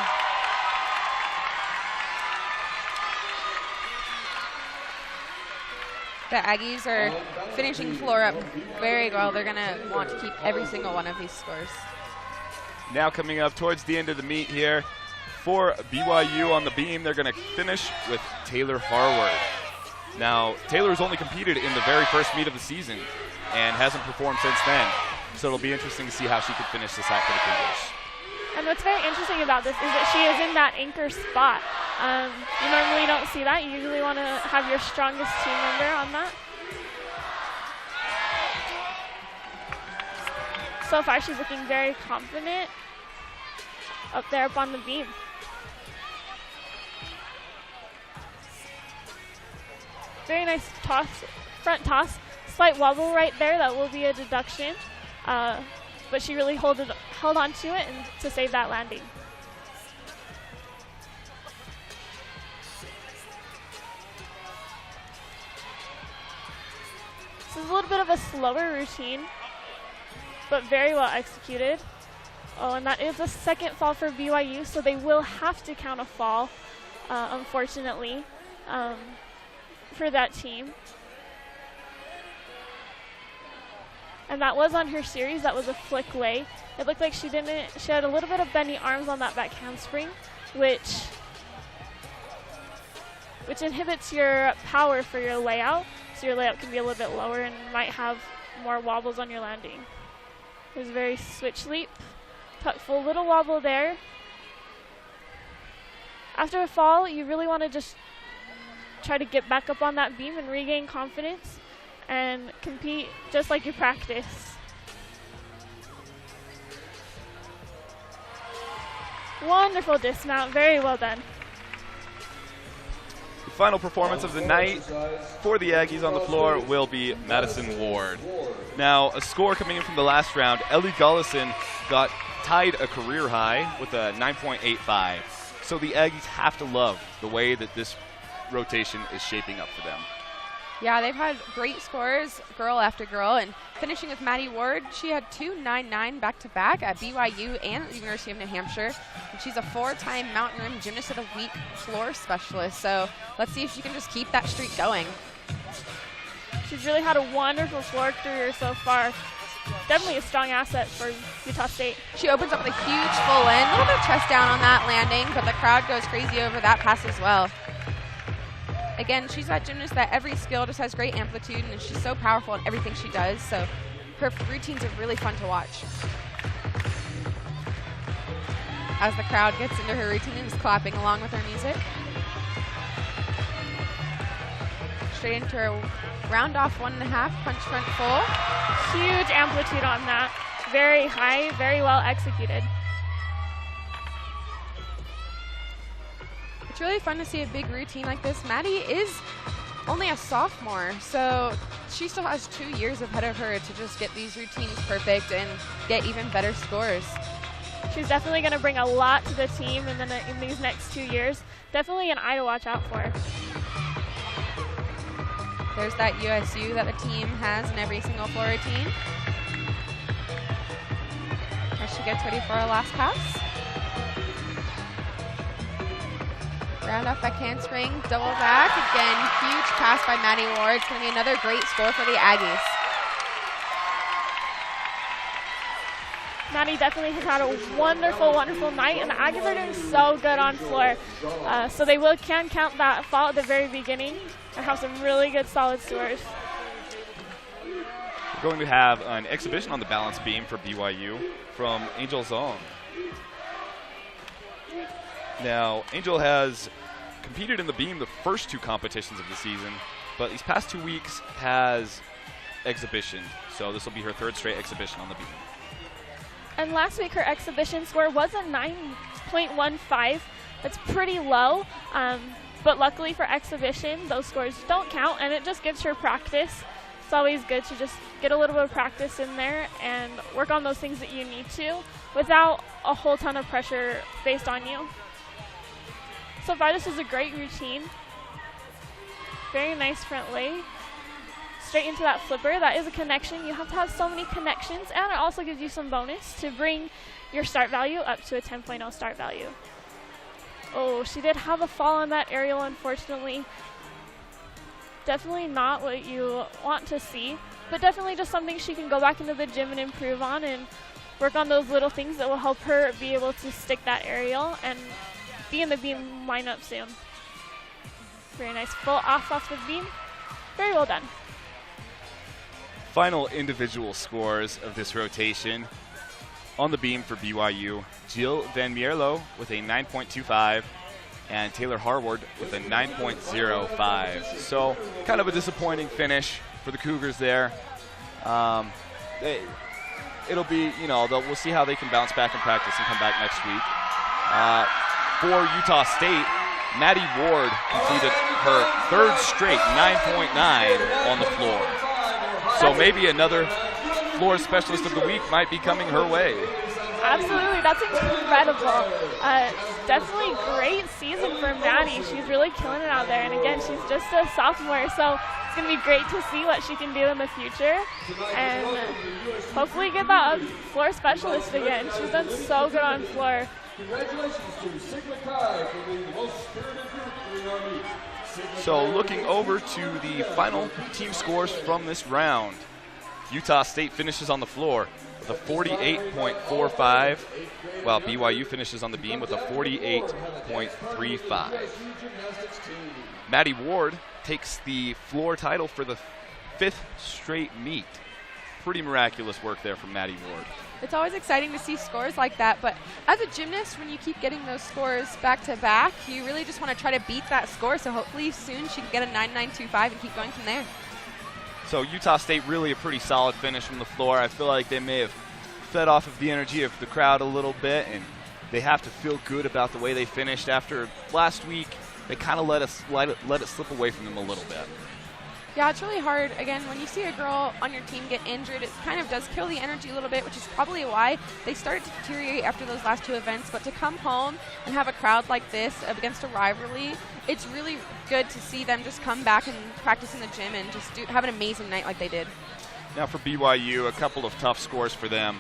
The Aggies are finishing floor up very well. They're going to want to keep every single one of these scores. Now coming up towards the end of the meet here, for BYU on the beam, they're going to finish with Taylor Harward. Now, Taylor's only competed in the very first meet of the season and hasn't performed since then. So it'll be interesting to see how she can finish this out for the Cougars. And what's very interesting about this is that she is in that anchor spot. You normally don't see that. You usually want to have your strongest team member on that. So far, she's looking very confident up there up on the beam. Very nice toss, front toss. Slight wobble right there. That will be a deduction. But she really held on to it and to save that landing. This is a little bit of a slower routine, but very well executed. Oh, and that is a second fall for BYU, so they will have to count a fall, unfortunately, for that team. And that was on her series. That was a flick lay. It looked like she had a little bit of bendy arms on that back handspring, which inhibits your power for your layout. So your layout can be a little bit lower and might have more wobbles on your landing. There's a very switch leap. Tuck full, little wobble there. After a fall, you really want to just try to get back up on that beam and regain confidence and compete just like you practice. Wonderful dismount, very well done. The final performance of the night for the Aggies on the floor will be Madison Ward. Now, a score coming in from the last round, Ellie Gullison tied a career high with a 9.85. So the Aggies have to love the way that this rotation is shaping up for them. Yeah, they've had great scores, girl after girl, and finishing with Maddie Ward, she had 2.99 back-to-back at BYU and the University of New Hampshire. And she's a 4-time Mountain Rim Gymnast of the Week floor specialist, so let's see if she can just keep that streak going. She's really had a wonderful floor career so far. Definitely a strong asset for Utah State. She opens up with a huge full in, a little bit of chest down on that landing, but the crowd goes crazy over that pass as well. Again, she's that gymnast that every skill just has great amplitude, and she's so powerful in everything she does, so her routines are really fun to watch. As the crowd gets into her routine and is clapping along with her music. Straight into her round off 1.5 punch front full. Huge amplitude on that. Very high, very well executed. It's really fun to see a big routine like this. Maddie is only a sophomore, so she still has 2 years ahead of her to just get these routines perfect and get even better scores. She's definitely going to bring a lot to the team in these next 2 years. Definitely an eye to watch out for. There's that USU that the team has in every single floor routine. As she gets ready for her last pass. Round off back handspring, double back. Again, huge pass by Maddie Ward. It's going to be another great score for the Aggies. Maddie definitely has had a wonderful, wonderful night, and the Aggies are doing so good on floor. So they can count that fall at the very beginning and have some really good, solid scores. We're going to have an exhibition on the balance beam for BYU from Angel Zong. Now, Angel has competed in the beam the first 2 competitions of the season, but these past 2 weeks has exhibition. So this will be her 3rd straight exhibition on the beam. And last week her exhibition score was a 9.15. That's pretty low, but luckily for exhibition, those scores don't count, and it just gives her practice. It's always good to just get a little bit of practice in there and work on those things that you need to without a whole ton of pressure based on you. So far, this was a great routine. Very nice front lay. Straight into that flipper. That is a connection. You have to have so many connections, and it also gives you some bonus to bring your start value up to a 10.0 start value. Oh, she did have a fall on that aerial, unfortunately. Definitely not what you want to see, but definitely just something she can go back into the gym and improve on and work on those little things that will help her be able to stick that aerial and be in the beam lineup soon. Very nice full off the beam. Very well done. Final individual scores of this rotation. On the beam for BYU, Jill Van Mierlo with a 9.25 and Taylor Harward with a 9.05. So kind of a disappointing finish for the Cougars there. It'll be, we'll see how they can bounce back in practice and come back next week. For Utah State, Maddie Ward completed her 3rd straight 9.9 on the floor. So maybe another floor specialist of the week might be coming her way. Absolutely, that's incredible. Definitely great season for Maddie. She's really killing it out there. And again, she's just a sophomore, so it's going to be great to see what she can do in the future. And hopefully get that floor specialist again. She's done so good on floor. Congratulations to Sigma Chi for being the most spirited group in our meet. So looking over to the final team scores from this round. Utah State finishes on the floor with a 48.45, while BYU finishes on the beam with a 48.35. Maddie Ward takes the floor title for the 5th straight meet. Pretty miraculous work there from Maddie Ward. It's always exciting to see scores like that, but as a gymnast, when you keep getting those scores back to back, you really just want to try to beat that score, so hopefully soon she can get a 9.925 and keep going from there. So Utah State really a pretty solid finish from the floor. I feel like they may have fed off of the energy of the crowd a little bit, and they have to feel good about the way they finished. After last week, they kind of let it slip away from them a little bit. Yeah, it's really hard. Again, when you see a girl on your team get injured, it kind of does kill the energy a little bit, which is probably why they started to deteriorate after those last 2 events. But to come home and have a crowd like this against a rivalry, it's really good to see them just come back and practice in the gym and just have an amazing night like they did. Now for BYU, a couple of tough scores for them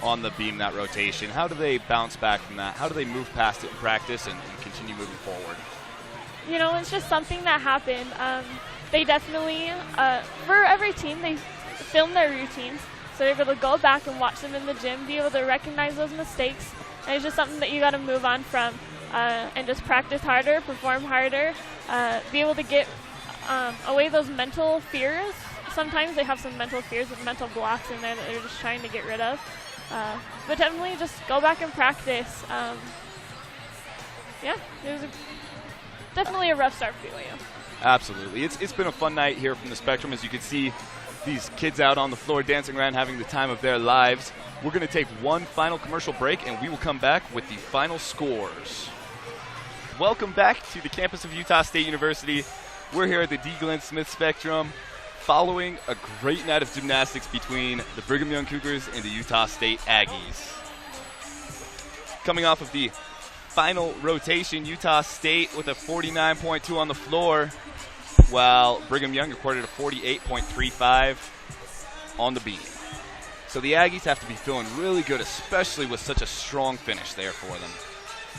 on the beam, that rotation. How do they bounce back from that? How do they move past it in practice and continue moving forward? It's just something that happened. They definitely, for every team, they film their routines, so they're able to go back and watch them in the gym, be able to recognize those mistakes, and it's just something that you got to move on from, and just practice harder, perform harder, be able to get away those mental fears. Sometimes they have some mental fears with mental blocks in there that they're just trying to get rid of, but definitely just go back and practice. It was definitely a rough start for BYU. Absolutely. It's been a fun night here from the Spectrum. As you can see, these kids out on the floor dancing around, having the time of their lives. We're going to take one final commercial break, and we will come back with the final scores. Welcome back to the campus of Utah State University. We're here at the D. Glenn Smith Spectrum following a great night of gymnastics between the Brigham Young Cougars and the Utah State Aggies. Coming off of the final rotation, Utah State with a 49.2 on the floor, while Brigham Young recorded a 48.35 on the beam. So the Aggies have to be feeling really good, especially with such a strong finish there for them.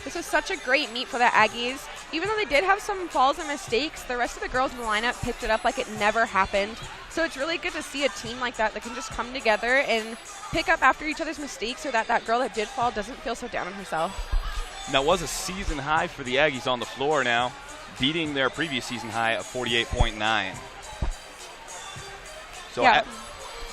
This was such a great meet for the Aggies. Even though they did have some falls and mistakes, the rest of the girls in the lineup picked it up like it never happened. So it's really good to see a team like that can just come together and pick up after each other's mistakes so that that girl that did fall doesn't feel so down on herself. And that was a season high for the Aggies on the floor now, beating their previous season high of 48.9. So Yeah.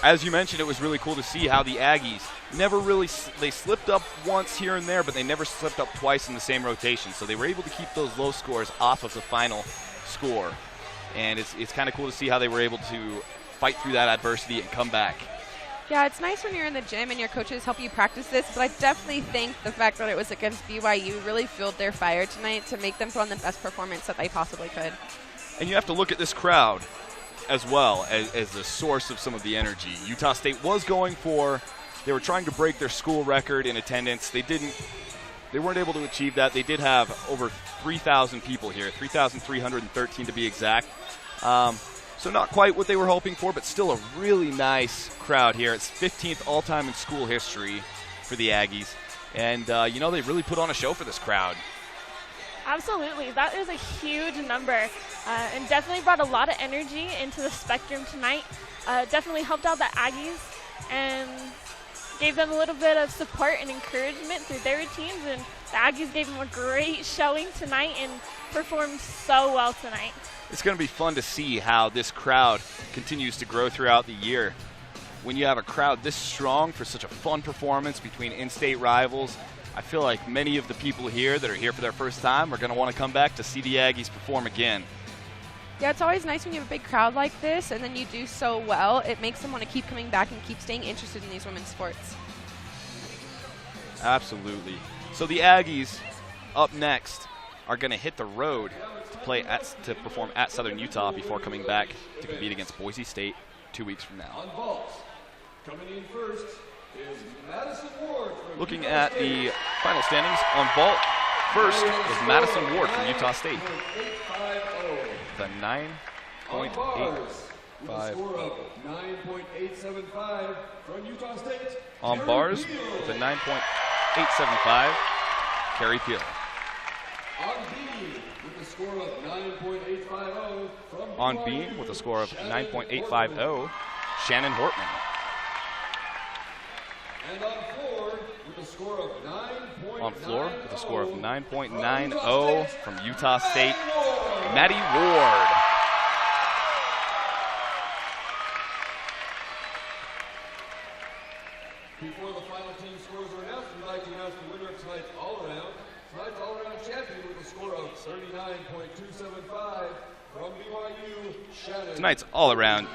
as you mentioned, it was really cool to see how the Aggies never really, they slipped up once here and there, but they never slipped up twice in the same rotation. So they were able to keep those low scores off of the final score. And it's kind of cool to see how they were able to fight through that adversity and come back. Yeah, it's nice when you're in the gym and your coaches help you practice this, but I definitely think the fact that it was against BYU really fueled their fire tonight to make them put on the best performance that they possibly could. And you have to look at this crowd as well as the source of some of the energy. Utah State was they were trying to break their school record in attendance. They weren't able to achieve that. They did have over 3,000 people here, 3,313 to be exact. So not quite what they were hoping for, but still a really nice crowd here. It's 15th all-time in school history for the Aggies. And, they really put on a show for this crowd. Absolutely. That is a huge number and definitely brought a lot of energy into the Spectrum tonight. Definitely helped out the Aggies and gave them a little bit of support and encouragement through their routines. And the Aggies gave them a great showing tonight and performed so well tonight. It's going to be fun to see how this crowd continues to grow throughout the year. When you have a crowd this strong for such a fun performance between in-state rivals, I feel like many of the people here that are here for their first time are going to want to come back to see the Aggies perform again. Yeah, it's always nice when you have a big crowd like this and then you do so well. It makes them want to keep coming back and keep staying interested in these women's sports. Absolutely. So the Aggies up next are going to hit the road to perform at Southern Utah before coming back to compete against Boise State 2 weeks from now. On vault, coming in first is Madison Ward from Looking Utah at State. the final standings on vault, first is Madison Ward from Utah State. The 9.850. With a score of 9.875 from Utah State. On Carrie bars Peel. with a 9.875, Carrie Peel. On beam with a score of 9.850 from On BYU, beam with a score of Shannon 9.850, Shannon Hortman. And on floor with a score of 9.90 On floor with a score of 9.90 from Utah State, Maddie Ward. Before the final team scores are announced, we'd like to announce the winner of tonight's all-around. Tonight's all-around champion with a score of 39.275 from BYU, Shannon. Tonight's all-around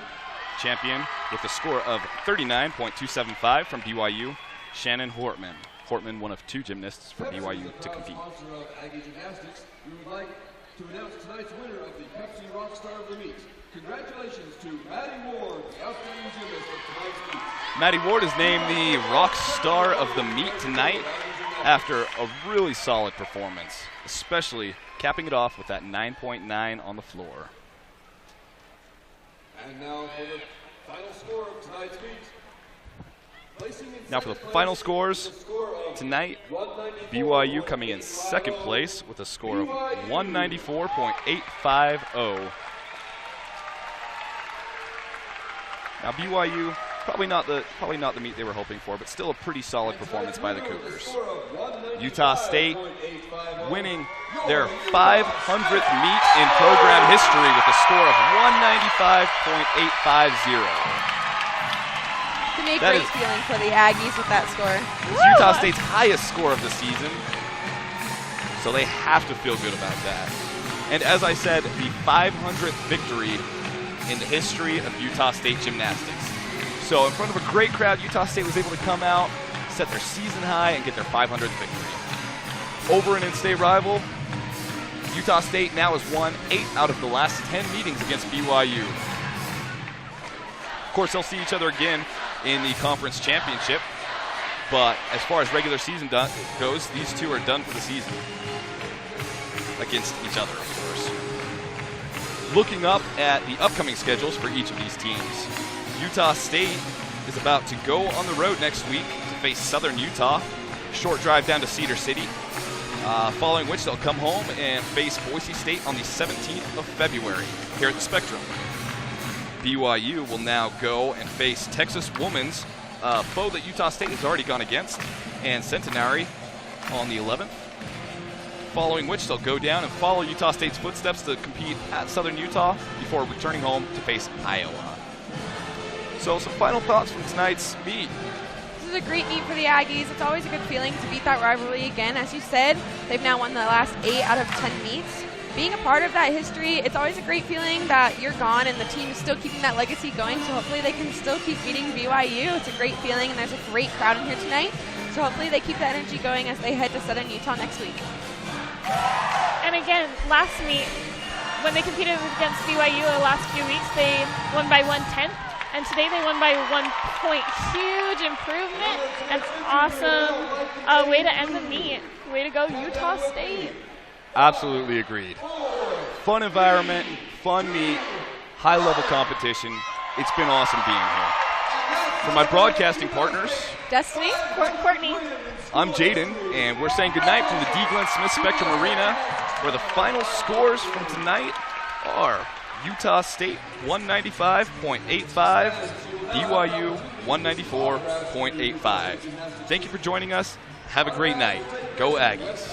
champion with a score of 39.275 from BYU, Shannon Hortman. Hortman, one of two gymnasts for BYU to compete. Sponsor of Aggie Gymnastics, we would like to announce tonight's winner of the Pepsi Rockstar of the Meet. Congratulations to Maddie Ward, the outstanding gymnast of tonight's meet. Maddie Ward is named the rock star of the meet tonight after a really solid performance, especially capping it off with that 9.9 on the floor. And now for the final score of tonight's meet. Now for the final scores tonight, BYU coming in second place with a score of 194.850. Now BYU, probably not the meet they were hoping for, but still a pretty solid performance by the Cougars. Utah State winning their 500th meet in program history with a score of 195.850. It's a great feeling for the Aggies with that score. It's Utah State's highest score of the season, so they have to feel good about that. And as I said, the 500th victory in the history of Utah State gymnastics. So in front of a great crowd, Utah State was able to come out, set their season high, and get their 500th victory. Over an in-state rival, Utah State now has won 8 out of the last 10 meetings against BYU. Of course, they'll see each other again in the conference championship, but as far as regular season goes, these two are done for the season against each other, of course. Looking up at the upcoming schedules for each of these teams, Utah State is about to go on the road next week to face Southern Utah. Short drive down to Cedar City. following which they'll come home and face Boise State on the 17th of February here at the Spectrum. BYU will now go and face Texas Women's, foe that Utah State has already gone against, and Centenary on the 11th. Following which they'll go down and follow Utah State's footsteps to compete at Southern Utah before returning home to face Iowa. So some final thoughts from tonight's meet. This is a great meet for the Aggies. It's always a good feeling to beat that rivalry again. As you said, they've now won the last 8 out of 10 meets. Being a part of that history, it's always a great feeling that you're gone and the team is still keeping that legacy going, so hopefully they can still keep beating BYU. It's a great feeling, and there's a great crowd in here tonight, so hopefully they keep that energy going as they head to Southern Utah next week. And again, last meet, when they competed against BYU the last few weeks, they won by 1/10, and today they won by 1 point. Huge improvement. That's awesome. Way to end the meet. Way to go, Utah State. Absolutely agreed. Fun environment, fun meet, high-level competition. It's been awesome being here. For my broadcasting partners, Destiny? Courtney. I'm Jaden, and we're saying goodnight from the D. Glenn Smith Spectrum Arena, where the final scores from tonight are Utah State 195.85, BYU 194.85. Thank you for joining us. Have a great night. Go Aggies.